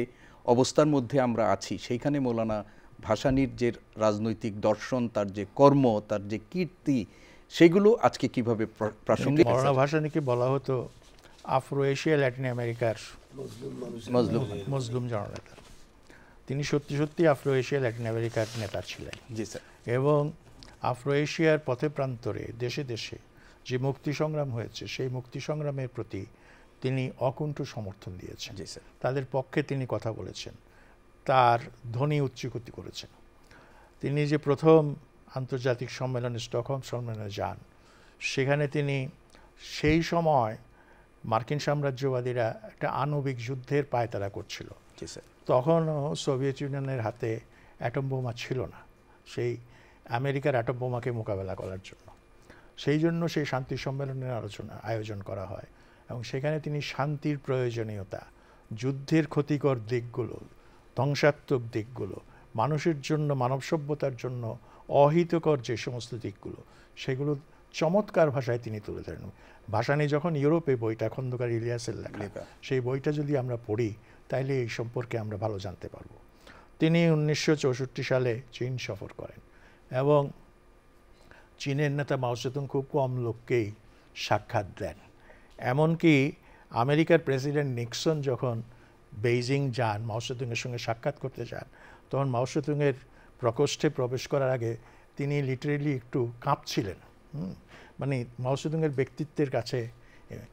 অবস্থার মধ্যে আমরা আছি, সেইখানে মৌলানা ভাসানীর যে রাজনৈতিক দর্শন, তার যে কর্ম, তার যে কীর্তি, সেগুলো আজকে কিভাবে প্রাসঙ্গিক? মৌলানা ভাসানীকে বলা হতো আফ্রো এশিয়া ল্যাটিন আমেরিকার মজলুম জননেতা। তিনি সত্যি সত্যি আফ্রো এশিয়া ল্যাটিন আমেরিকার নেতা ছিলেন। জি স্যার। এবং আফ্রো এশিয়ার পথে প্রান্তরে দেশে দেশে যে মুক্তি সংগ্রাম হয়েছে, সেই মুক্তি সংগ্রামের প্রতি তিনি অকুণ্ঠ সমর্থন দিয়েছেন। জি স্যার। তাদের পক্ষে তিনি কথা বলেছেন, তার ধ্বনি উচ্চকোটি করেছেন। তিনি যে প্রথম আন্তর্জাতিক সম্মেলনে, স্টকহোম সম্মেলনে যান, সেখানে তিনি সেই সময় মার্কিন সাম্রাজ্যবাদীরা একটা আণবিক যুদ্ধের পায়তারা করছিল। তখনও সোভিয়েত ইউনিয়নের হাতে অ্যাটম বোমা ছিল না, সেই আমেরিকার অ্যাটম বোমাকে মোকাবেলা করার জন্য। সেই জন্য সেই শান্তি সম্মেলনের আয়োজন করা হয় এবং সেখানে তিনি শান্তির প্রয়োজনীয়তা, যুদ্ধের ক্ষতিকর দিকগুলো, ধ্বংসাত্মক দিকগুলো, মানুষের জন্য, মানব সভ্যতার জন্য অহিতকর যে সমস্ত দিকগুলো, সেগুলো চমৎকার ভাষায় তিনি তুলে ধরেন। ভাসানী যখন ইউরোপে, বইটা খন্দকার ইলিয়াসের লেখা, সেই বইটা যদি আমরা পড়ি তাইলে এই সম্পর্কে আমরা ভালো জানতে পারব। তিনি 1964 সালে চীন সফর করেন এবং চীনের নেতা মাও সেতুং খুব কম লোককেই সাক্ষাৎ দেন। এমনকি আমেরিকার প্রেসিডেন্ট নিক্সন যখন বেইজিং যান, মাও সেতুংয়ের সঙ্গে সাক্ষাৎ করতে যান, তখন মাও সেতুংয়ের প্রকোষ্ঠে প্রবেশ করার আগে তিনি লিটারেলি একটু কাঁপছিলেন। মানে মাও সেতুংয়ের ব্যক্তিত্বের কাছে।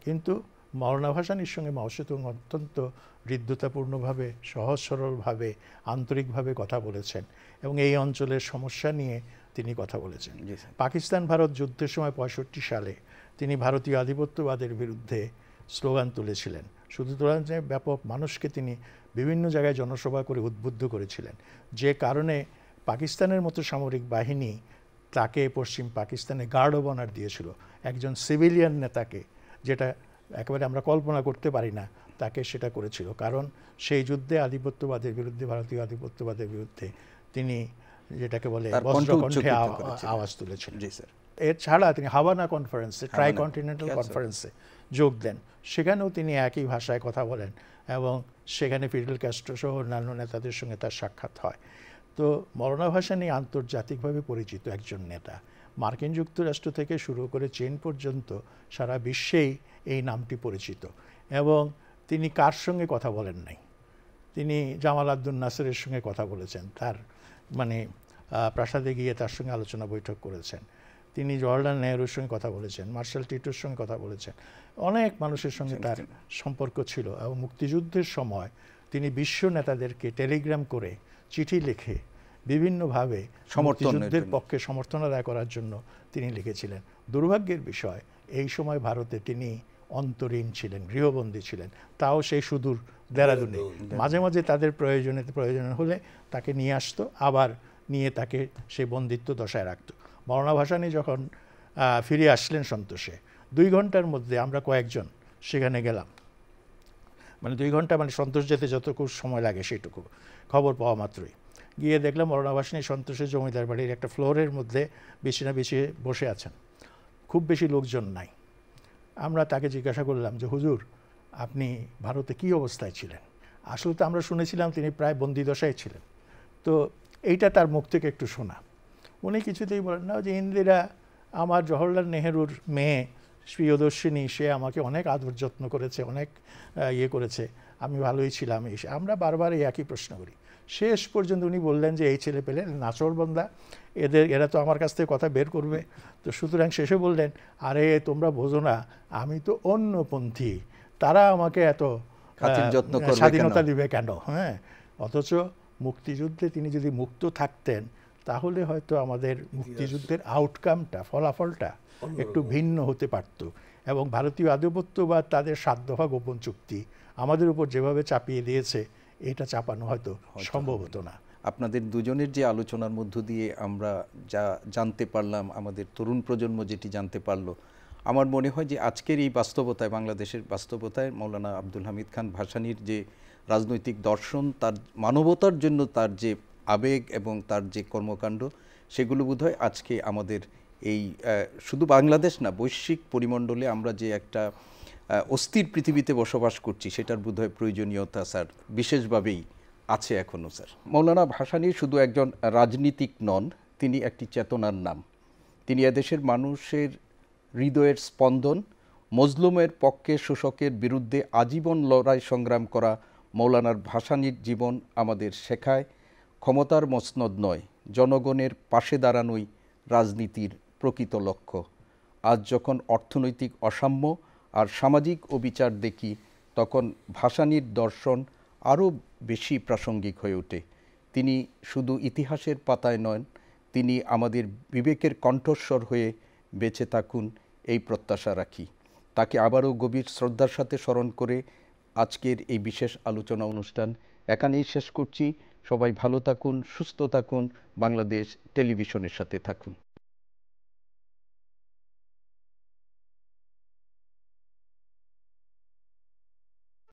কিন্তু মওলানা ভাসানীর সঙ্গে মাও সেতুং অত্যন্ত হৃদ্যতাপূর্ণভাবে, সহজ সরলভাবে, আন্তরিকভাবে কথা বলেছেন এবং এই অঞ্চলের সমস্যা নিয়ে তিনি কথা বলেছেন। পাকিস্তান ভারত যুদ্ধের সময় 65 সালে তিনি ভারতীয় আধিপত্যবাদের বিরুদ্ধে স্লোগান তুলেছিলেন। শুধু তোলেন যে ব্যাপক মানুষকে তিনি বিভিন্ন জায়গায় জনসভা করে উদ্বুদ্ধ করেছিলেন, যে কারণে পাকিস্তানের মতো সামরিক বাহিনী তাকে পশ্চিম পাকিস্তানে গার্ড অব অনার দিয়েছিল, একজন সিভিলিয়ান নেতাকে, যেটা একেবারে আমরা কল্পনা করতে পারি না, তাকে সেটা করেছিল। কারণ সেই যুদ্ধে আধিপত্যবাদের বিরুদ্ধে, ভারতীয় আধিপত্যবাদের বিরুদ্ধে তিনি যেটাকে বলে বজ্রকণ্ঠে আওয়াজ তুলেছিলেন। এছাড়া তিনি হাভানা কনফারেন্সে, ট্রাই কন্টিনেন্টাল কনফারেন্সে যোগ দেন, সেখানেও তিনি একই ভাষায় কথা বলেন এবং সেখানে ফিডেল ক্যাস্ট্রো সহ অন্যান্য নেতাদের সঙ্গে তার সাক্ষাৎ হয়। তো মওলানা ভাসানী আন্তর্জাতিকভাবে পরিচিত একজন নেতা। মার্কিন যুক্তরাষ্ট্র থেকে শুরু করে চীন পর্যন্ত সারা বিশ্বেই এই নামটি পরিচিত। এবং তিনি কার সঙ্গে কথা বলেন নাই? তিনি জামাল আব্দুল নাসেরের সঙ্গে কথা বলেছেন, তার মানে প্রাসাদে গিয়ে তার সঙ্গে আলোচনা বৈঠক করেছেন। তিনি জওহরলাল নেহরুর সঙ্গে কথা বলেছেন, মার্শাল টিটোর সঙ্গে কথা বলেছেন, অনেক মানুষের সঙ্গে তার সম্পর্ক ছিল। এবং মুক্তিযুদ্ধের সময় তিনি বিশ্ব নেতাদেরকে টেলিগ্রাম করে, চিঠি লিখে বিভিন্নভাবে মুক্তিযুদ্ধের পক্ষে সমর্থন আদায় করার জন্য তিনি লিখেছিলেন। দুর্ভাগ্যের বিষয়, এই সময় ভারতে তিনি অন্তরীণ ছিলেন, গৃহবন্দী ছিলেন, তাও সেই সুদূর দেরাদুনে। মাঝে মাঝে তাদের প্রয়োজন হলে তাকে নিয়ে আসতো, আবার নিয়ে তাকে সেই বন্দিত্ব দশায় রাখতো। মওলানা ভাসানী যখন ফিরে আসলেন সন্তোষে, 2 ঘন্টার মধ্যে আমরা কয়েকজন সেখানে গেলাম। মানে 2 ঘন্টা, মানে সন্তোষ যেতে যতটুকু সময় লাগে সেটুকু, খবর পাওয়া মাত্রই গিয়ে দেখলাম মওলানা ভাসানী সন্তোষের জমিদার বাড়ির একটা ফ্লোরের মধ্যে বিছানা বিছিয়ে বসে আছেন, খুব বেশি লোকজন নাই। আমরা তাকে জিজ্ঞাসা করলাম যে হুজুর, আপনি ভারতে কী অবস্থায় ছিলেন? আসলে তো আমরা শুনেছিলাম তিনি প্রায় বন্দিদশায় ছিলেন। তো এইটা তার মুখ থেকে একটু শোনা। উনি কিছুতেই বলেন না যে ইন্দিরা আমার জওহরলাল নেহরুর মেয়ে, প্রিয়দর্শিনী, সে আমাকে অনেক আদর যত্ন করেছে, অনেক করেছে, আমি ভালোই ছিলাম। আমরা বারবার এই একই প্রশ্ন করি। শেষ পর্যন্ত উনি বললেন যে এই ছেলে পেলে নাচরবন্দা, এরা তো আমার কাছ থেকে কথা বের করবে। তো সুতরাং শেষে বললেন, আরে তোমরা বোঝো না, আমি তো অন্যপন্থী, তারা আমাকে এত স্বাধীনতা দিবে কেন? হ্যাঁ, অথচ মুক্তিযুদ্ধে তিনি যদি মুক্ত থাকতেন তাহলে হয়তো আমাদের মুক্তিযুদ্ধের আউটকামটা, ফলাফলটা একটু ভিন্ন হতে পারত। এবং ভারতীয় আধিপত্যবাদ তাদের 7 দফা গোপন চুক্তি আমাদের উপর যেভাবে চাপিয়ে দিয়েছে, এটা চাপানো হয়তো সম্ভব হতো না। আপনাদের দুজনের যে আলোচনার মধ্য দিয়ে আমরা যা জানতে পারলাম, আমাদের তরুণ প্রজন্ম যেটি জানতে পারলো, আমার মনে হয় যে আজকের এই বাস্তবতায়, বাংলাদেশের বাস্তবতায় মওলানা আব্দুল হামিদ খান ভাসানীর যে রাজনৈতিক দর্শন, তার মানবতার জন্য তার যে আবেগ এবং তার যে কর্মকাণ্ড, সেগুলো বোধহয় আজকে আমাদের এই শুধু বাংলাদেশ না, বৈশ্বিক পরিমণ্ডলে আমরা যে একটা অস্থির পৃথিবীতে বসবাস করছি, সেটার বোধহয় প্রয়োজনীয়তা স্যার বিশেষভাবেই আছে এখনও। স্যার, মওলানা ভাসানী শুধু একজন রাজনীতিক নন, তিনি একটি চেতনার নাম। তিনি এদেশের মানুষের হৃদয়ের স্পন্দন। মজলুমের পক্ষে, শোষকের বিরুদ্ধে আজীবন লড়াই সংগ্রাম করা মওলানার ভাসানীর জীবন আমাদের শেখায়, ক্ষমতার মসনদ নয়, জনগণের পাশে দাঁড়ানোই রাজনীতির প্রকৃত লক্ষ্য। আজ যখন অর্থনৈতিক অসাম্য আর সামাজিক অবিচার দেখি, তখন ভাসানীর দর্শন আরও বেশি প্রাসঙ্গিক হয়ে ওঠে। তিনি শুধু ইতিহাসের পাতায় নন, তিনি আমাদের বিবেকের কণ্ঠস্বর হয়ে বেঁচে থাকুন, এই প্রত্যাশা রাখি। তাকে আবারও গভীর শ্রদ্ধার সাথে স্মরণ করে আজকের এই বিশেষ আলোচনা অনুষ্ঠান এখানেই শেষ করছি। সবাই ভালো থাকুন, সুস্থ থাকুন, বাংলাদেশ টেলিভিশনের সাথে থাকুন।